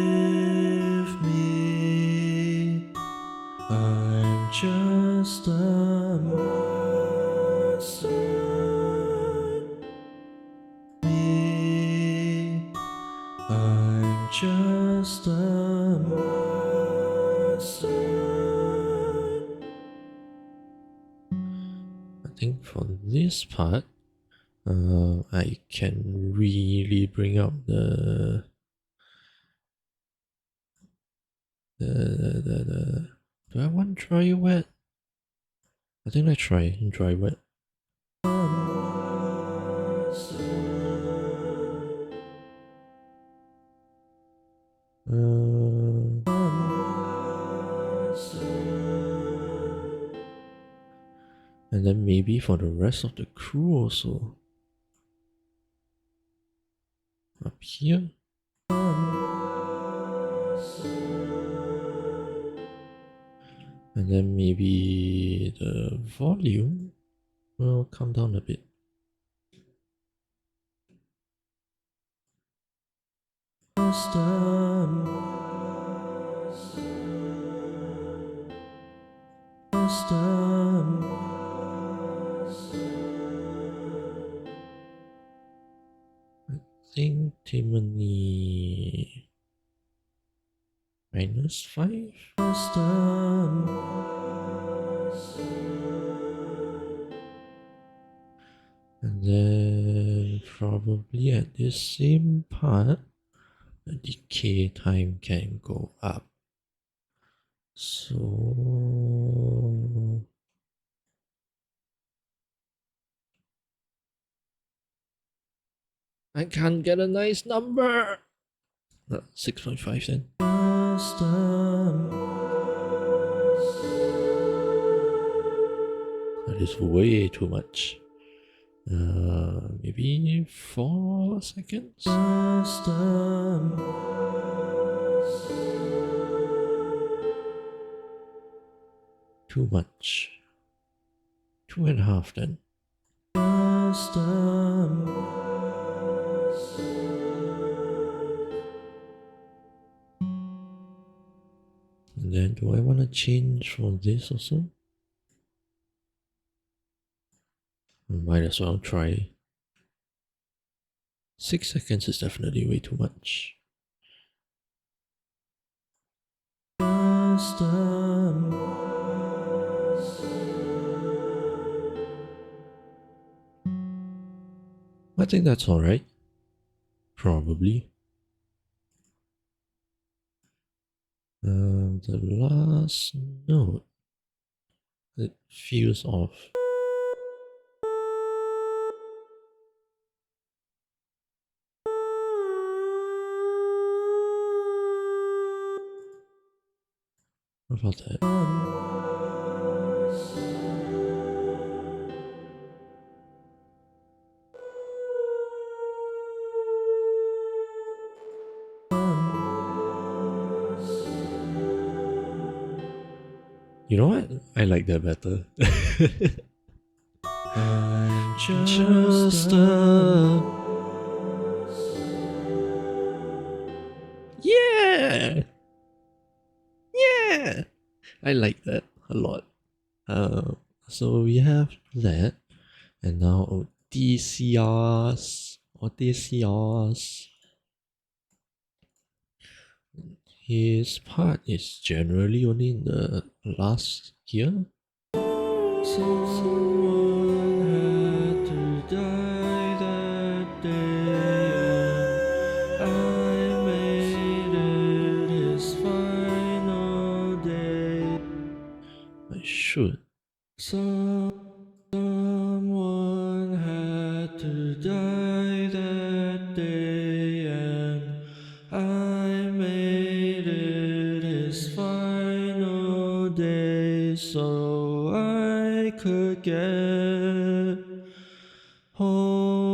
me. I'm just a monster. I'm just a monster. I think for this part, I can really bring up the do I want dry wet? I think I try dry wet. And then maybe for the rest of the crew also. Up here. And then maybe the volume will come down a bit. I think Timony -5. And then probably at this same part, the decay time can go up. So I can't get a nice number. 6.5 then. That is way too much. Maybe 4 seconds. Too much. 2.5 then. And then do I want to change for this also? Might as well try. 6 seconds is definitely way too much. I think that's alright. Probably. The last note. It feels off. What about that? You know what? I like that better. I'm just a... Yeah! Yeah! I like that a lot. So we have that. And now Odysseus. Odysseus. His part is generally only in the last year. Someone had to die that day, and I made it his final day. I should. Someone had to die that day, and I made it his final day so I could get home.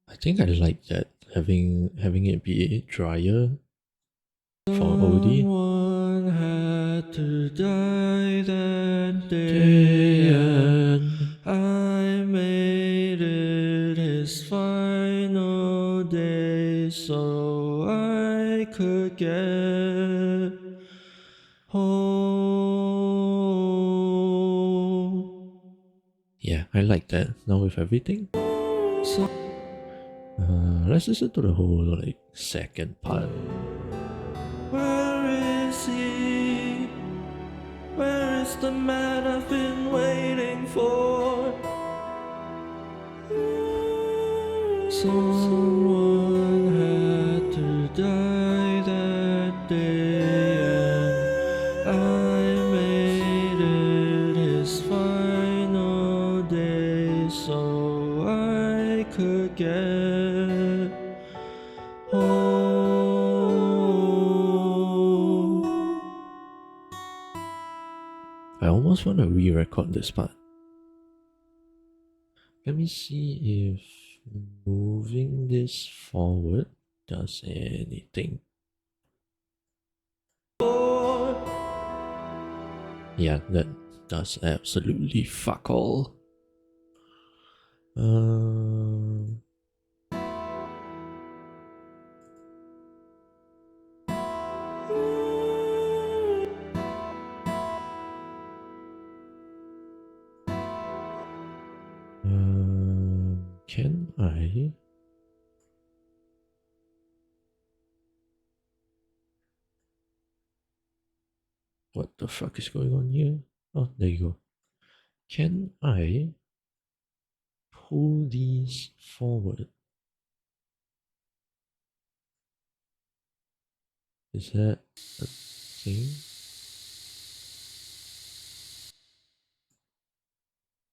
I think I like that, having it be drier for OD. Someone had to die that day, and I made it his final day so I could get home. Yeah, I like that. Now with everything. Let's listen to the whole second part. Where is he? Where is the man I've been waiting for? Someone had to die that day, and I made it his final day so I could get home. I almost want to re-record this part. Let me see if moving this forward does anything. Yeah, that does absolutely fuck all. Can I? What the fuck is going on here? Oh, there you go. Can I pull these forward? Is that a thing?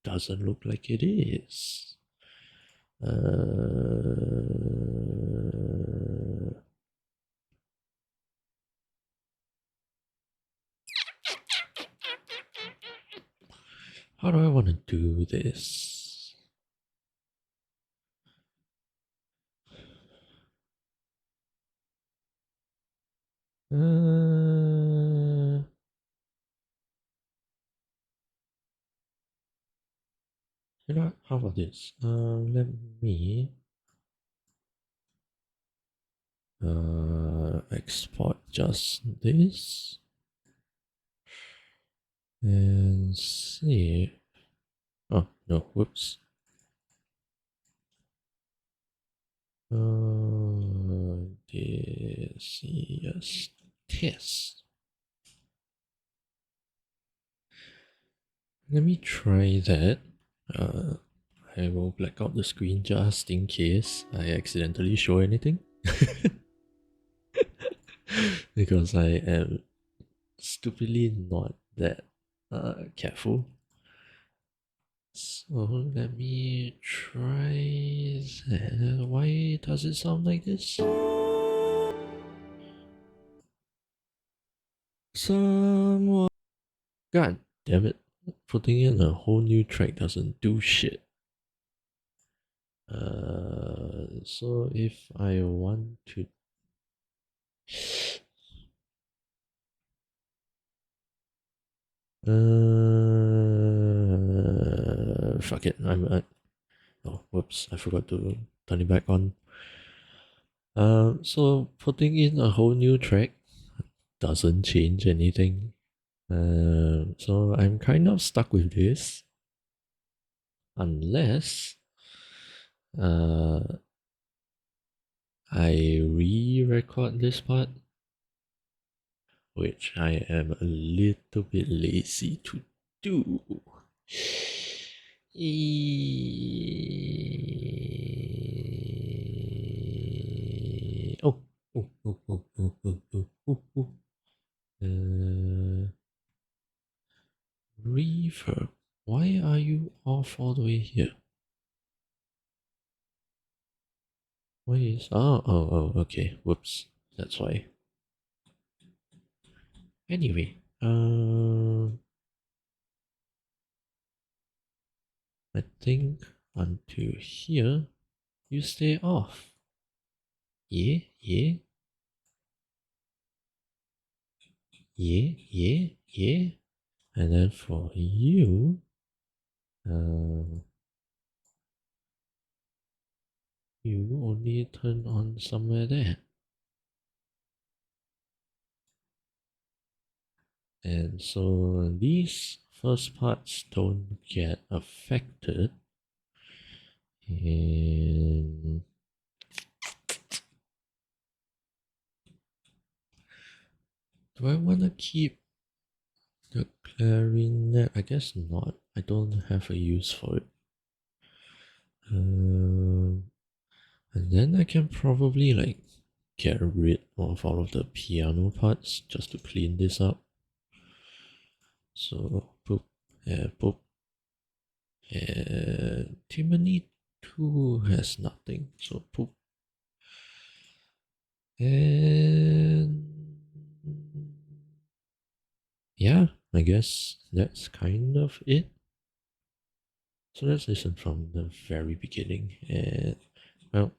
Doesn't look like it is. How do I want to do this? You know, how about this? Let me export just this and see. Oh no, whoops. This yes, test. Let me try that. Uh, I will black out the screen just in case I accidentally show anything. Because I am stupidly not that careful. So let me try that. Why does it sound like this? Someone. God damn it. Putting in a whole new track doesn't do shit. So if I want to. Fuck it. Oh, whoops. I forgot to turn it back on. So putting in a whole new track doesn't change anything. So I'm kind of stuck with this. Unless I re-record this part, which I am a little bit lazy to do. Oh, oh, oh, oh, oh, oh, oh, oh, oh. Reverb. Why are you off all the way here? Why is okay. Whoops. That's why. Anyway, I think until here you stay off. Yeah, yeah, yeah, yeah, yeah. And then for you, you only turn on somewhere there. And so these first parts don't get affected. And do I want to keep the clarinet? I guess not. I don't have a use for it. And then I can probably like get rid of all of the piano parts just to clean this up. So boop, boop. And Timony 2 has nothing, so poop. And yeah, I guess that's kind of it. So let's listen from the very beginning. And well,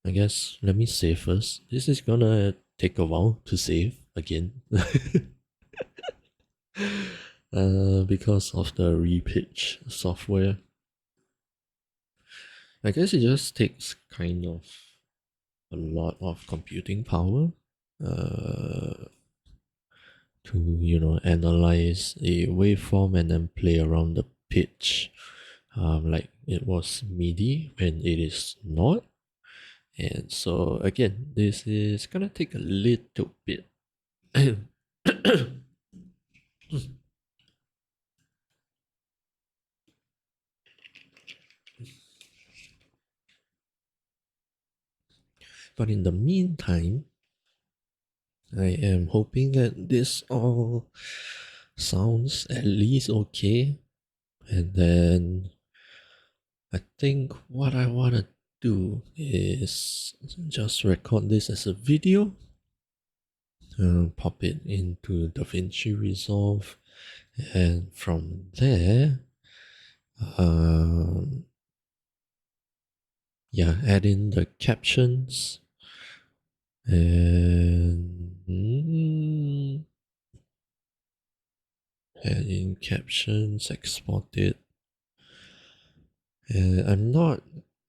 I guess let me save first. This is gonna take a while to save again. Because of the repitch software. I guess it just takes kind of a lot of computing power to analyze a waveform and then play around the pitch like it was MIDI when it is not. And so again, this is gonna take a little bit. But in the meantime, I am hoping that this all sounds at least okay. And then I think what I want to do is just record this as a video, pop it into DaVinci Resolve, and from there, um, yeah, add in the captions and add in captions, export it. And I'm not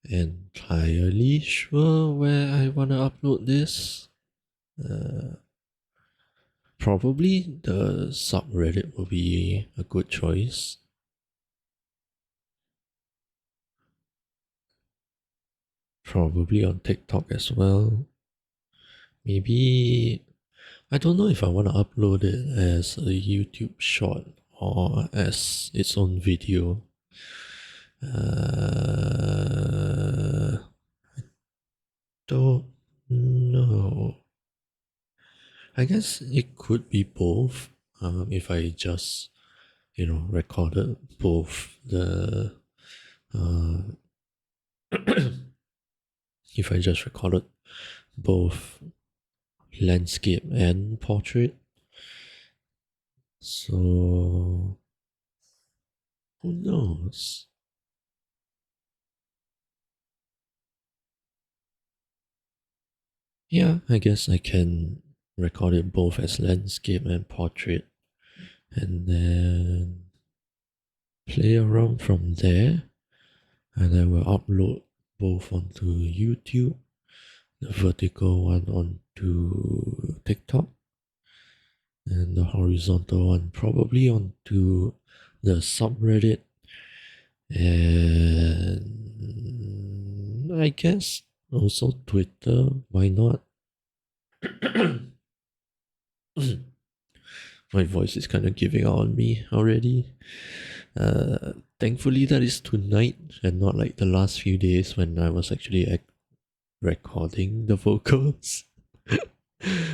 entirely sure where I want to upload this. Probably the subreddit will be a good choice. Probably on TikTok as well. Maybe I don't know if I want to upload it as a YouTube short or as its own video. Don't know. I guess it could be both. If I just, recorded both the, uh, if I just recorded both landscape and portrait. So, who knows? Yeah, I guess I can record it both as landscape and portrait and then play around from there. And I will upload both onto YouTube, the vertical one onto TikTok, and the horizontal one probably onto the subreddit. And I guess also Twitter, why not? My voice is kind of giving out on me already. Thankfully, that is tonight and not like the last few days when I was actually recording the vocals.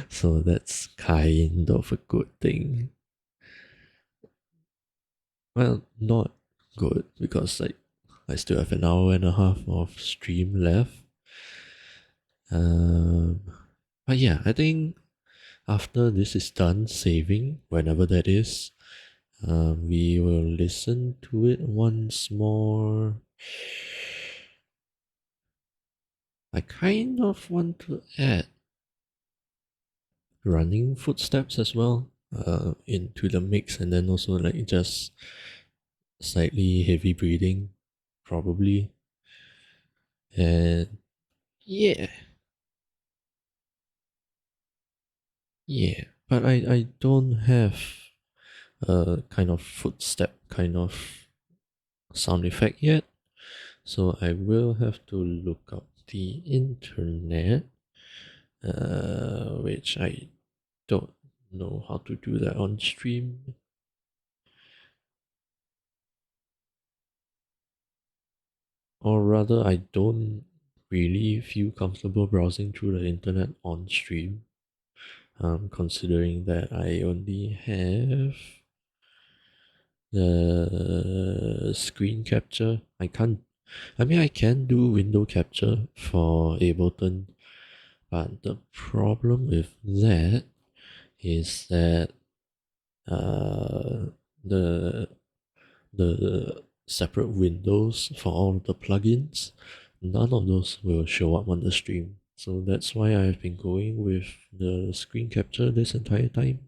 So that's kind of a good thing. Well, not good because I still have an hour and a half of stream left. But yeah, I think after this is done saving, whenever that is, we will listen to it once more. I kind of want to add running footsteps as well into the mix, and then also like just slightly heavy breathing, probably. And yeah, yeah. But I don't have a kind of footstep kind of sound effect yet. So I will have to look up the internet, which I don't know how to do that on stream. Or rather, I don't really feel comfortable browsing through the internet on stream, considering that I only have the screen capture. I can do window capture for Ableton, but the problem with that is that uh, the separate windows for all the plugins, none of those will show up on the stream. So that's why I've been going with the screen capture this entire time.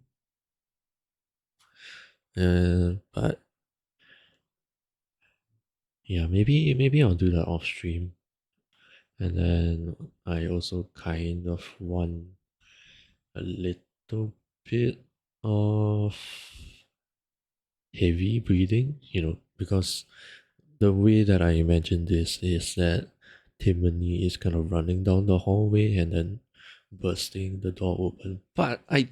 But yeah, maybe I'll do that off stream. And then I also kind of want a little bit of heavy breathing, because the way that I imagine this is that Timony is kind of running down the hallway and then bursting the door open. But I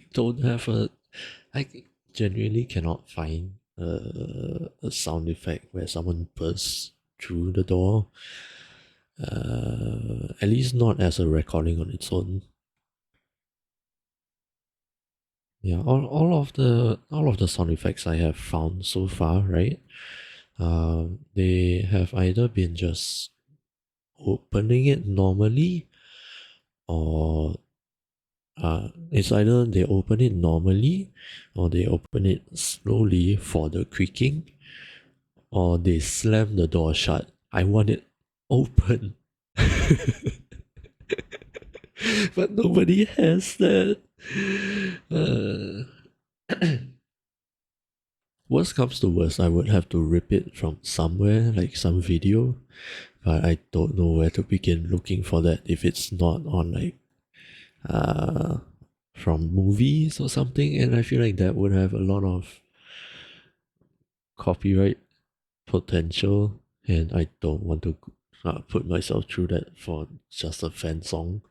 genuinely cannot find a sound effect where someone bursts through the door. At least not as a recording on its own. Yeah, all of the sound effects I have found so far, right? They have either been just opening it normally, or it's either they open it normally, or they open it slowly for the creaking, or they slam the door shut. I want it open. But nobody has that. Uh, Worst comes to worst, I would have to rip it from somewhere, like some video, but I don't know where to begin looking for that if it's not on like uh from movies or something, and I feel like that would have a lot of copyright potential, and I don't want to put myself through that for just a fan song.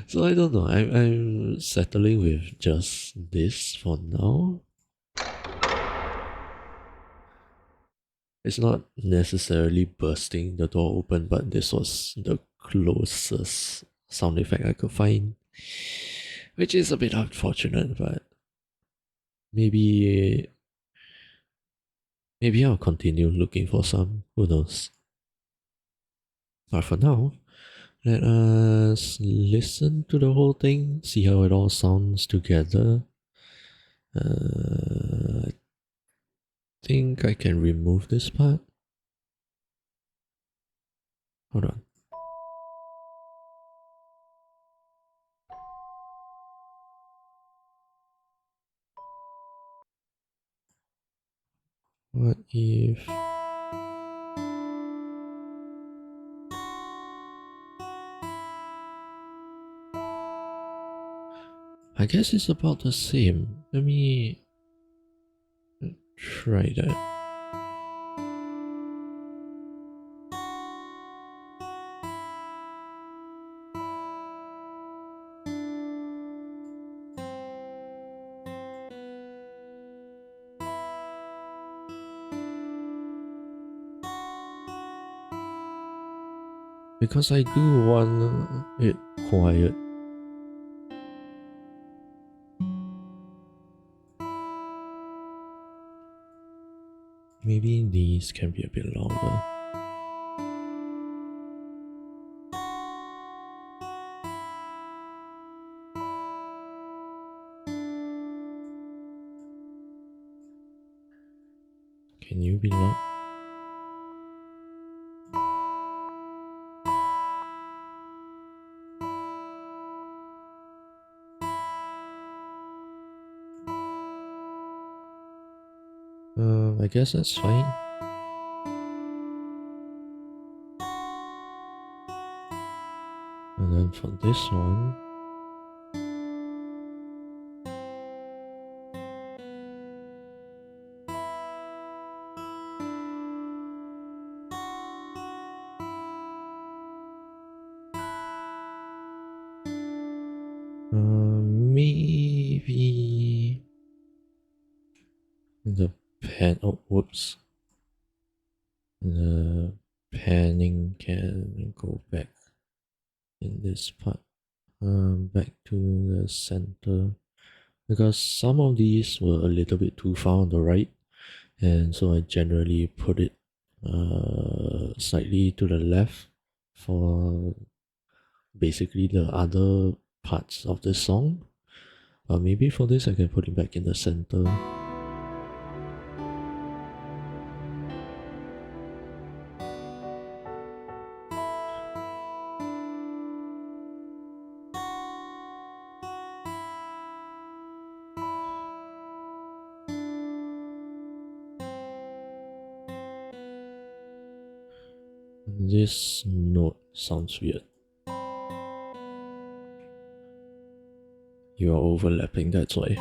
So I don't know. I'm settling with just this for now. It's not necessarily bursting the door open, but this was the closest sound effect I could find, which is a bit unfortunate, but maybe maybe I'll continue looking for some. Who knows? But for now, let us listen to the whole thing, see how it all sounds together. I think I can remove this part. Hold on. What if I guess it's about the same. Let me try that. Because I do want it quiet. Maybe these can be a bit louder. Can you be loud? I guess that's fine. And then for this one, maybe the pan. Oh, whoops. The panning can go back in this part. Back to the center, because some of these were a little bit too far on the right, and so I generally put it slightly to the left for basically the other parts of the song. Maybe for this I can put it back in the center. This note sounds weird. You are overlapping, that's why.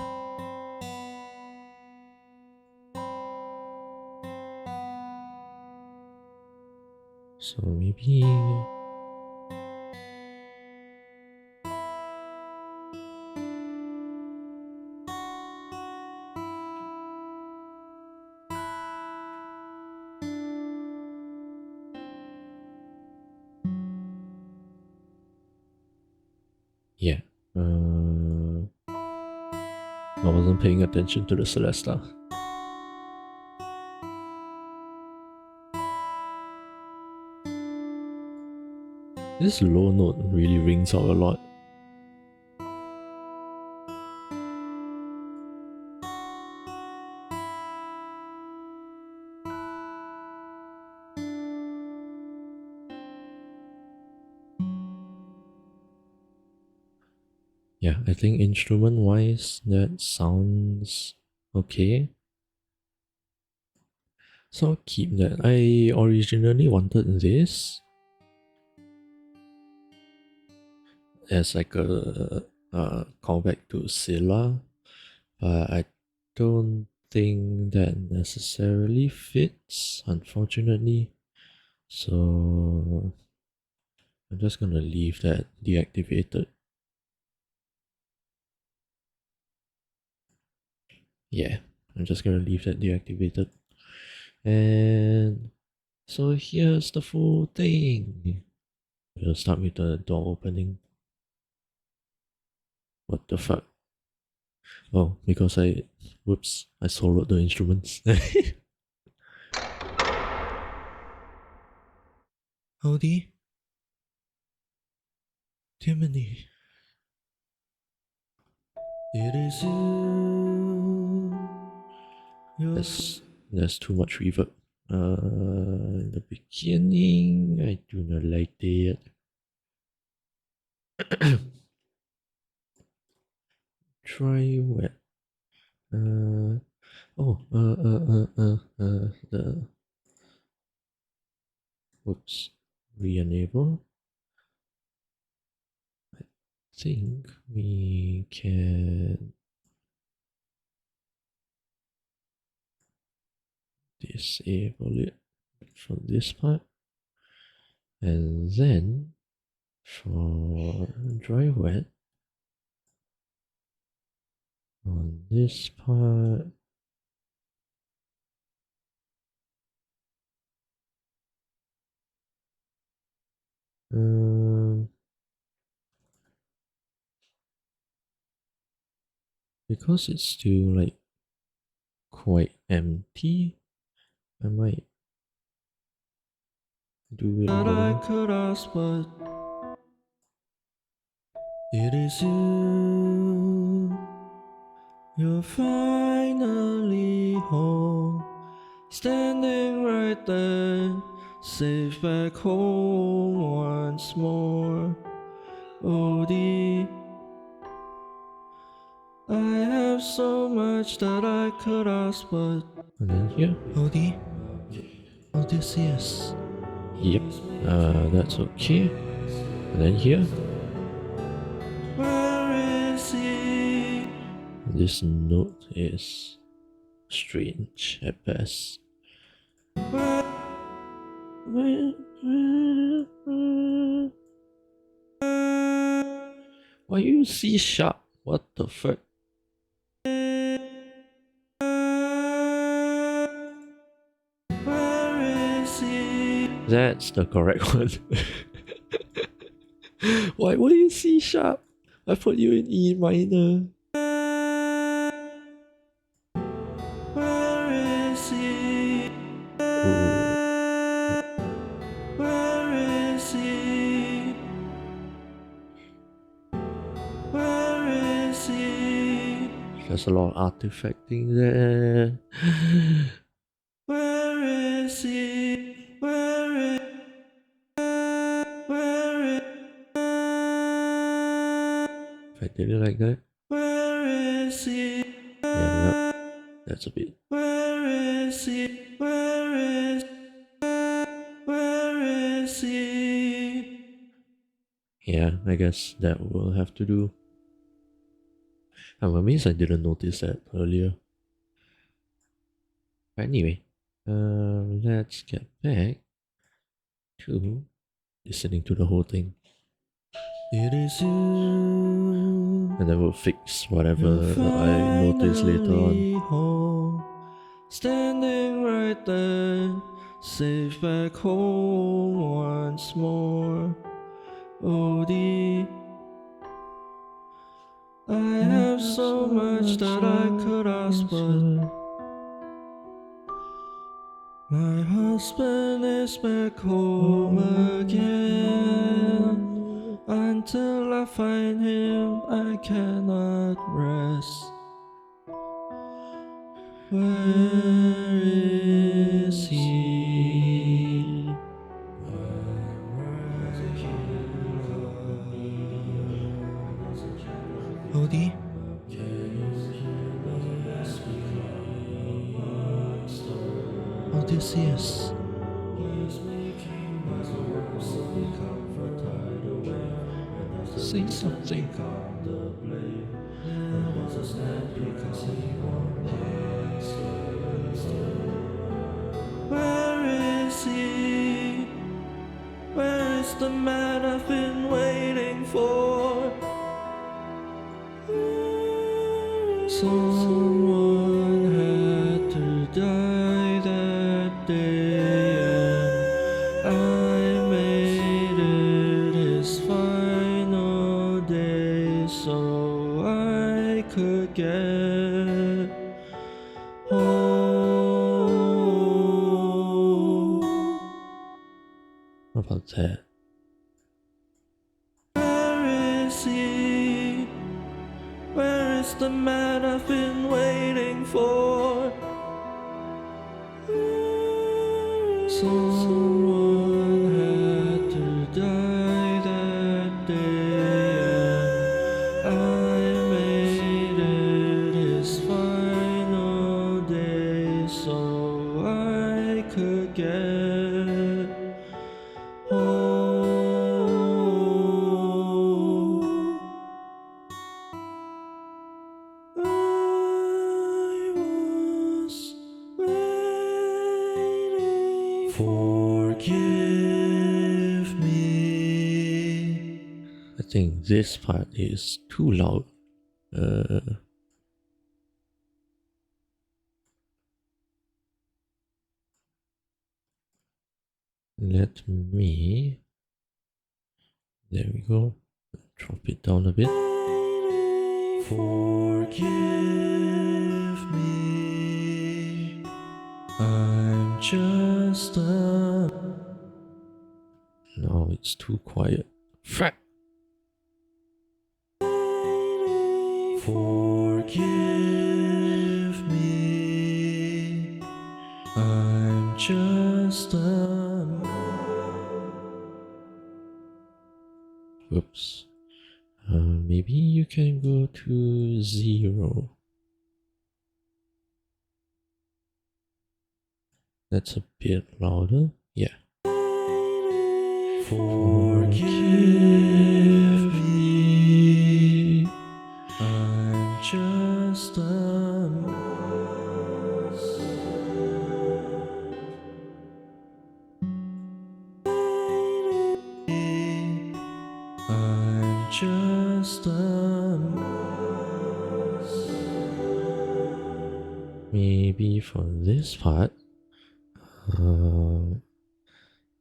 So maybe yeah. I wasn't paying attention to the Celesta. This low note really rings out a lot. Yeah, I think instrument-wise, that sounds okay. So I'll keep that. I originally wanted this as like a callback to Scylla, but I don't think that necessarily fits, unfortunately. So I'm just gonna leave that deactivated. Yeah, I'm just gonna leave that deactivated. And so here's the full thing. We'll start with the door opening. What the fuck? Oh, because I soloed the instruments. Howdy. Timony. It is you. There's too much reverb. In the beginning, I do not like it. Try wet. The re-enable. I think we can disable it for this part, and then for dry wet on this part, because it's still like quite empty, I might do it low. I could ask, but it is you. You're finally home, standing right there, safe back home once more. OD, I have so much that I could ask, but and then here, OD, Odysseus. Yep, that's okay. And then here, where is he? This note is strange at best. Why you C sharp? What the fuck? That's the correct one. Why were you C sharp? I put you in E minor. Where is he? Where is he? Where is he? There's a lot of artifacting there. Where is he? Where is if I did it like that. Where is he? Yeah, yep. That's a bit. Where is he? Where is he? Yeah, I guess that will have to do. I'm amazed I didn't notice that earlier. But anyway, let's get back to listening to the whole thing. It is you. And then we'll fix whatever I notice later on. Standing right there, safe back home once more. OD,
I have so much that I could ask, but my husband is back home again. Until I find him, I cannot rest. Where is he? VOD? Odysseus. Say something. Where is he? Where is the man I've been waiting for? Someone had to die that day, and I made it his final day so I could get home.
How about that?
Where is he? Where is the man I've been waiting for? Someone had to die that day, and I made it his final day so I could get home. I was waiting. Forgive me.
I think this part is too loud. Let me. There we go. Drop it down a bit.
Forgive me. I'm just a.
Now it's too quiet. Frack!
Forgive me. I'm just a.
Whoops. Maybe you can go to 0. That's a bit louder. Yeah.
Forgive me. I'm just a. I'm just a.
Maybe for this part,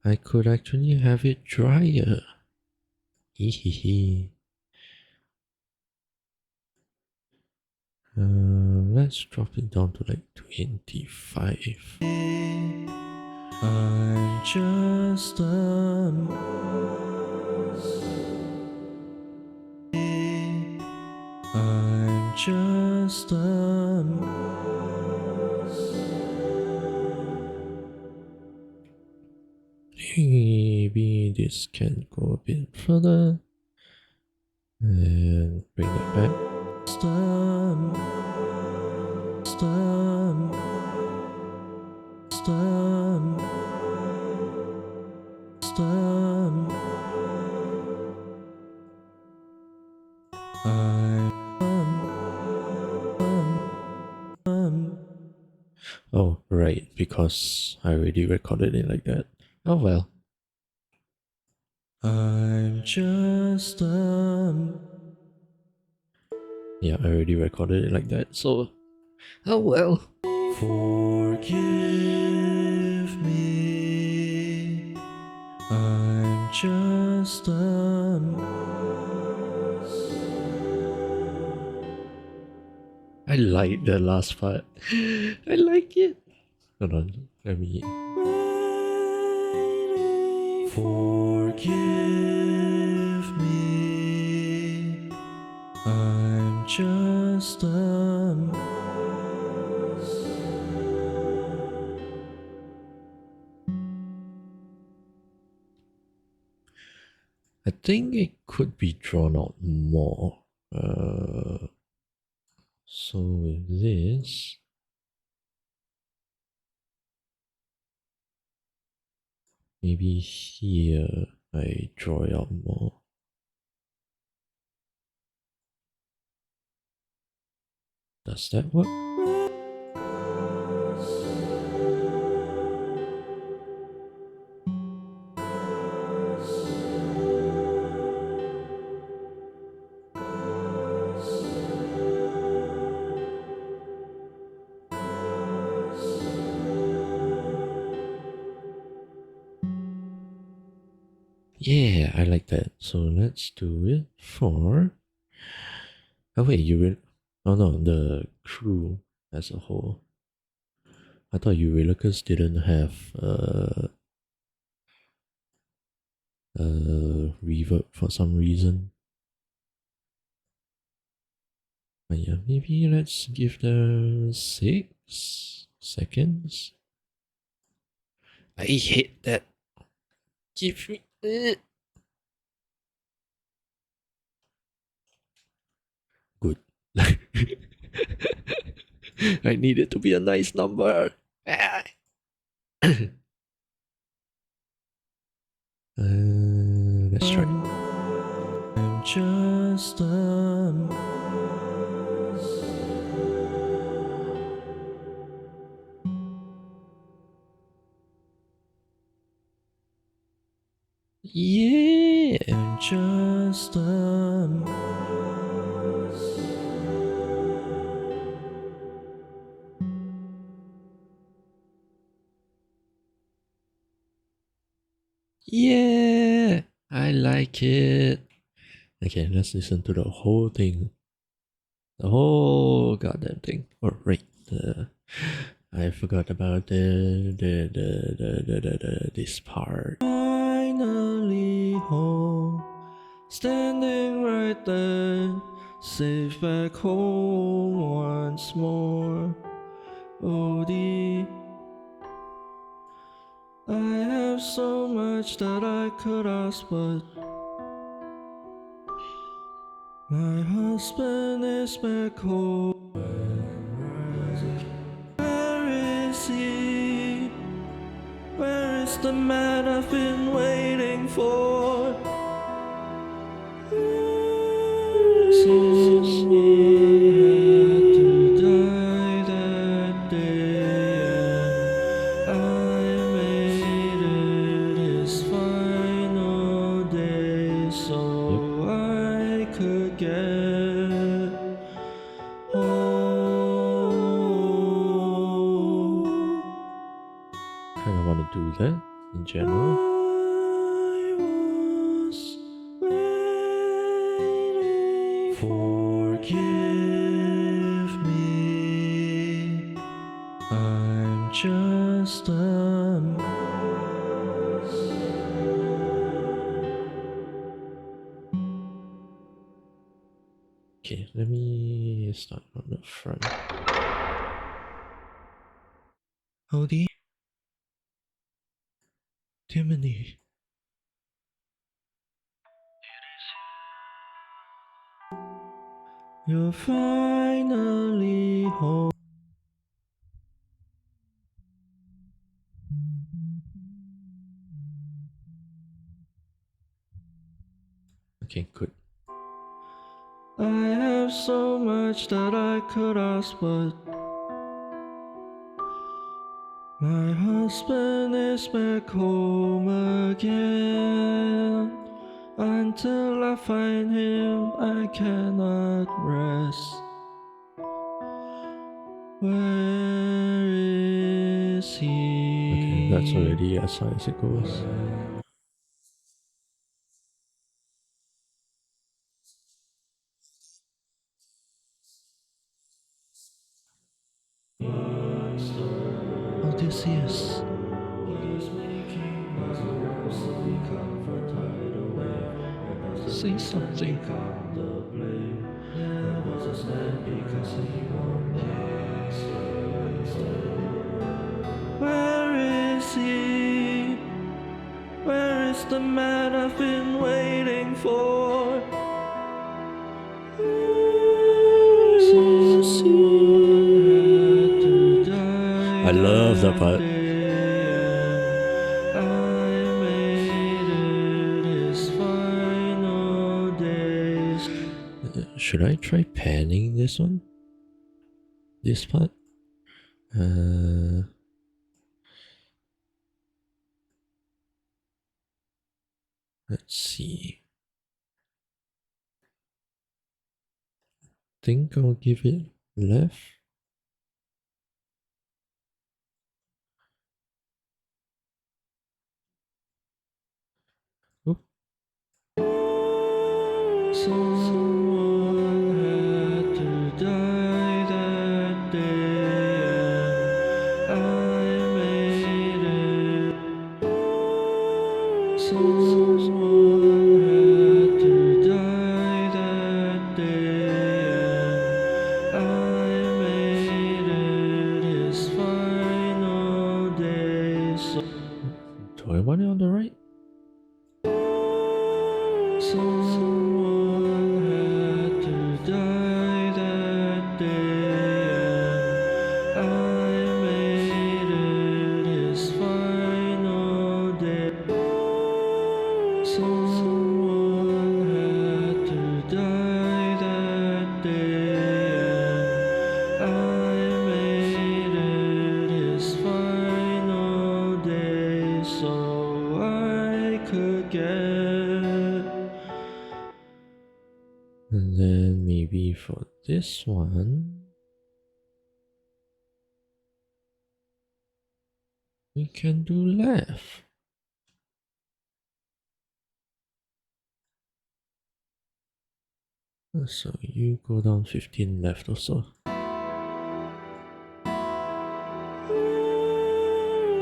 I could actually have it drier. Hehehe. Let's drop it down to like 25.
I'm just a. I'm just a.
Maybe this can go a bit further. And bring it back.
Stum. Stum. Stum. Stum.
Oh, right, because I already recorded it like that. Oh well.
I'm just
Yeah, I already recorded it like that, so oh well.
Forgive me. I'm just
I like the last part. I like it. Hold on, let me.
Forgive me, I'm just a mess.
I think it could be drawn out more. So with this, maybe here I draw it out more. Does that work? Yeah, I like that. So let's do it for. Oh wait, you will. Oh no, the crew as a whole. I thought Eurylochus didn't have reverb for some reason. But yeah, maybe let's give them 6 seconds. I hate that. Give me. Good. I need it to be a nice number. Let's try.
I'm just a mess.
Yeah.
I'm just a mess.
Yeah. I like it. Okay, let's listen to the whole thing. The whole goddamn thing. Oh, right. I forgot about this part.
Finally home, standing right there, safe back home once more. VOD. I have so much that I could ask, but my husband is back home. Where is he? Where is the man I've been waiting for? Someone had to die that day, and I made it his final day so I could get home.
Kind of want to do that in general.
I was waiting. Forgive me, I'm just a mess.
Okay, let me start on the front.
Howdy, Timony. You're finally home.
Okay, good.
I have so much that I could ask, but my husband is back home again. Until I find him, I cannot rest. Where is he?
Okay, that's already as high as it goes. yes, yes. Say something.
Where is he? Where is the man I've been waiting for?
I love that part. Should I try panning this one? This part? Let's see. Think I'll give it left. Oop.
Someone had to die that day, and I made it. Someone had to die that day, and I made it his final day.
Do I want it on the right?
Someone had to die that day, and I made it his final day. Someone had to die that day, and I made it his final day, so I could get.
And then maybe for this one, we can do left. So you go down 15 left also.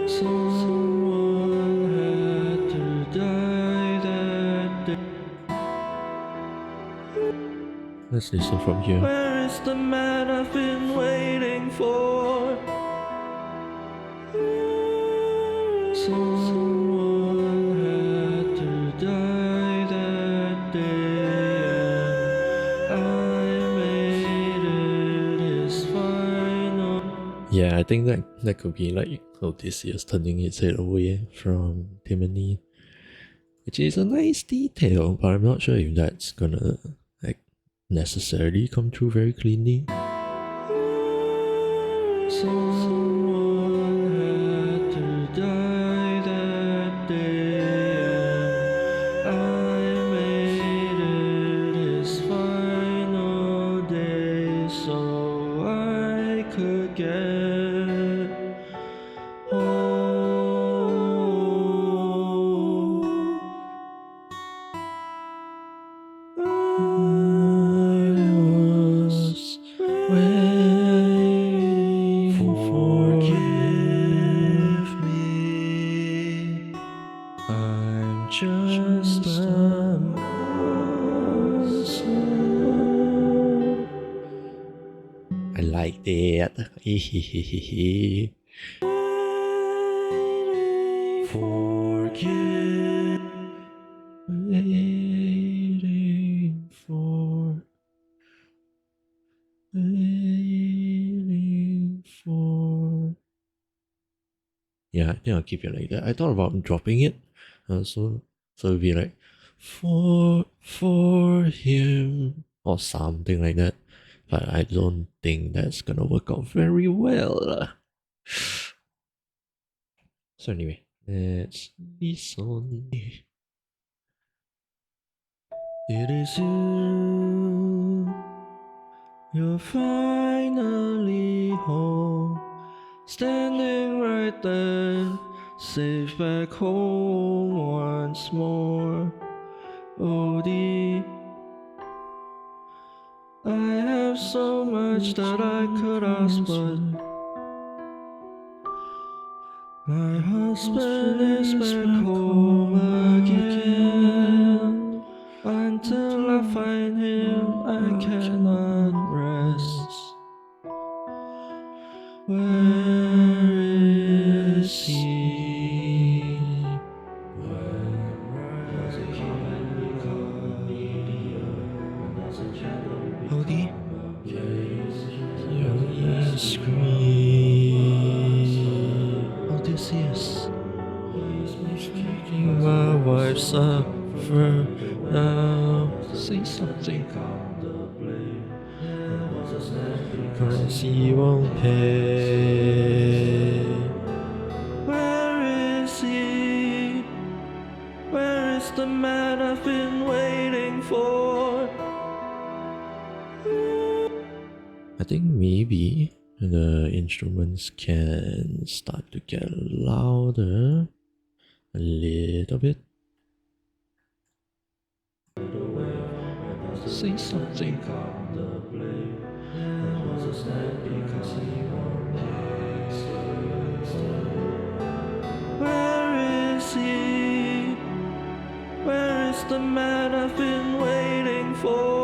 Someone had to die that day.
Let's listen from here.
Where is the man I've been waiting for? Someone had to die that day, and I made it his final.
Yeah, I think that could be like Odysseus turning his head away from Timony, which is a nice detail, but I'm not sure if that's gonna like necessarily come through very cleanly.
Someone had to die that day, and I made it his final day, so I could get home. I was waiting for me. I'm just a monster.
I like that.
Forgive.
Waiting for. Yeah, I think I'll keep it like that. I thought about dropping it, so it'd be like for him or something like that. But I don't think that's gonna work out very well. So anyway, let's listen.
It is you. You're finally home, standing right there, safe back home once more. OD, I have so much that I could ask, but My husband is back home again. Until I find him, I cannot rest. Where is he? Howdy? Young scream. Oh, this is. Making my wife suffer now. Say something. Cause he won't pay. Where is he? Where is the man I've been waiting for?
I think maybe the instruments can start to get louder a little bit. Say something.
Where is he? Where is the man I've been waiting for?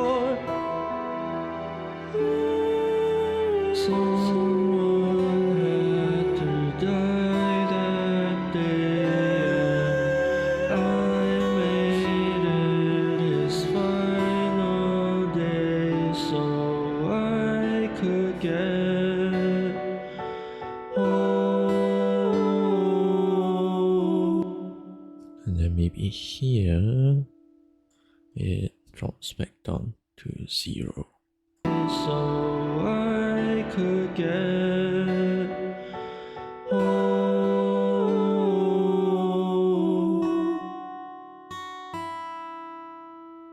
Someone had to die that day, and I made it his final day so I could get home.
And then maybe here it drops back down to 0.
So I could get home.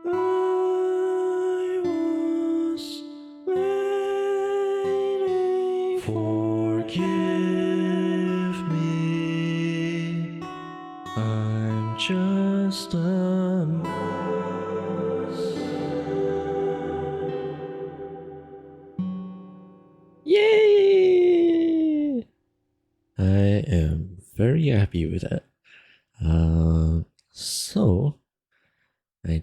I was waiting. Forgive me. I'm just a
Yay! I am very happy with that. So I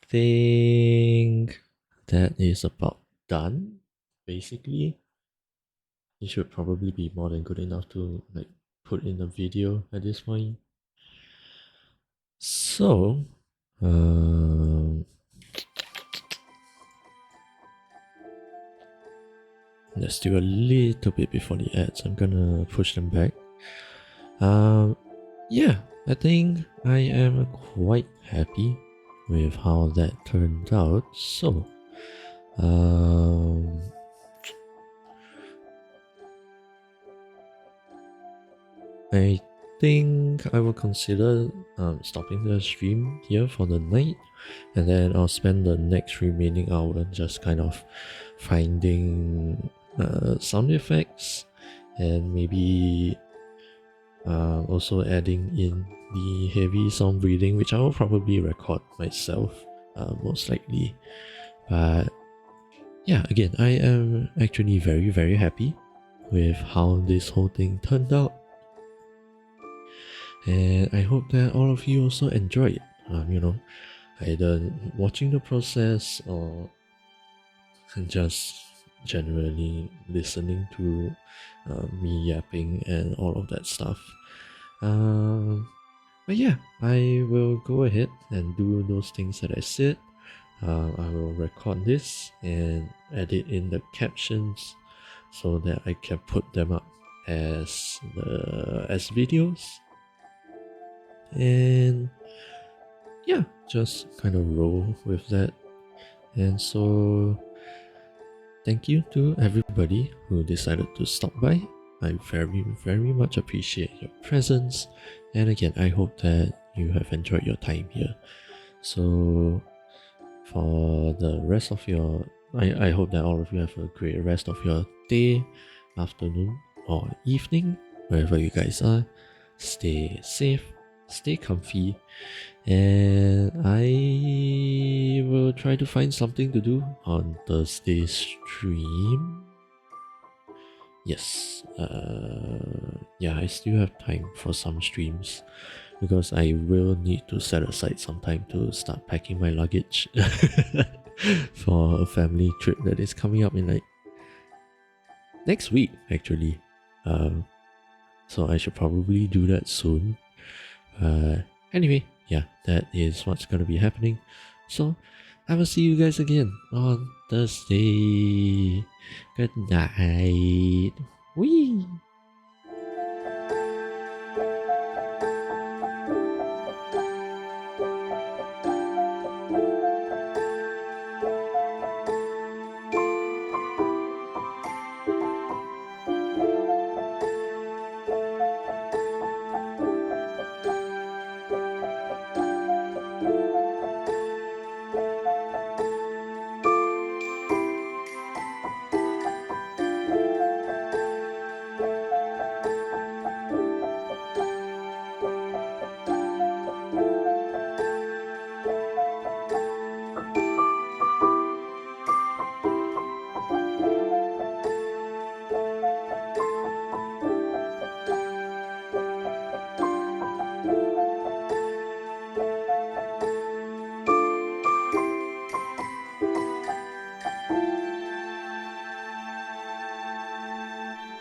think that is about done. Basically, it should probably be more than good enough to put in a video at this point. So, there's still a little bit before the ads. I'm gonna push them back. Yeah, I think I am quite happy with how that turned out. So, I think I will consider stopping the stream here for the night, and then I'll spend the next remaining hour just kind of finding sound effects and maybe also adding in the heavy sound breathing, which I will probably record myself most likely. But yeah, again, I am actually very, very happy with how this whole thing turned out. And I hope that all of you also enjoy it. Either watching the process or just generally listening to me yapping and all of that stuff. But yeah, I will go ahead and do those things that I said. I will record this and edit in the captions so that I can put them up as videos. And yeah, just kind of roll with that. And so thank you to everybody who decided to stop by. I very, very much appreciate your presence. And again, I hope that you have enjoyed your time here. So for the rest of your, I hope that all of you have a great rest of your day, afternoon, or evening, wherever you guys are. Stay safe, stay comfy, and I will try to find something to do on Thursday's stream. yes, yeah, I still have time for some streams because I will need to set aside some time to start packing my luggage for a family trip that is coming up in like next week actually. So I should probably do that soon. Anyway, yeah, that is what's gonna be happening. So I will see you guys again on Thursday. Good night. Whee!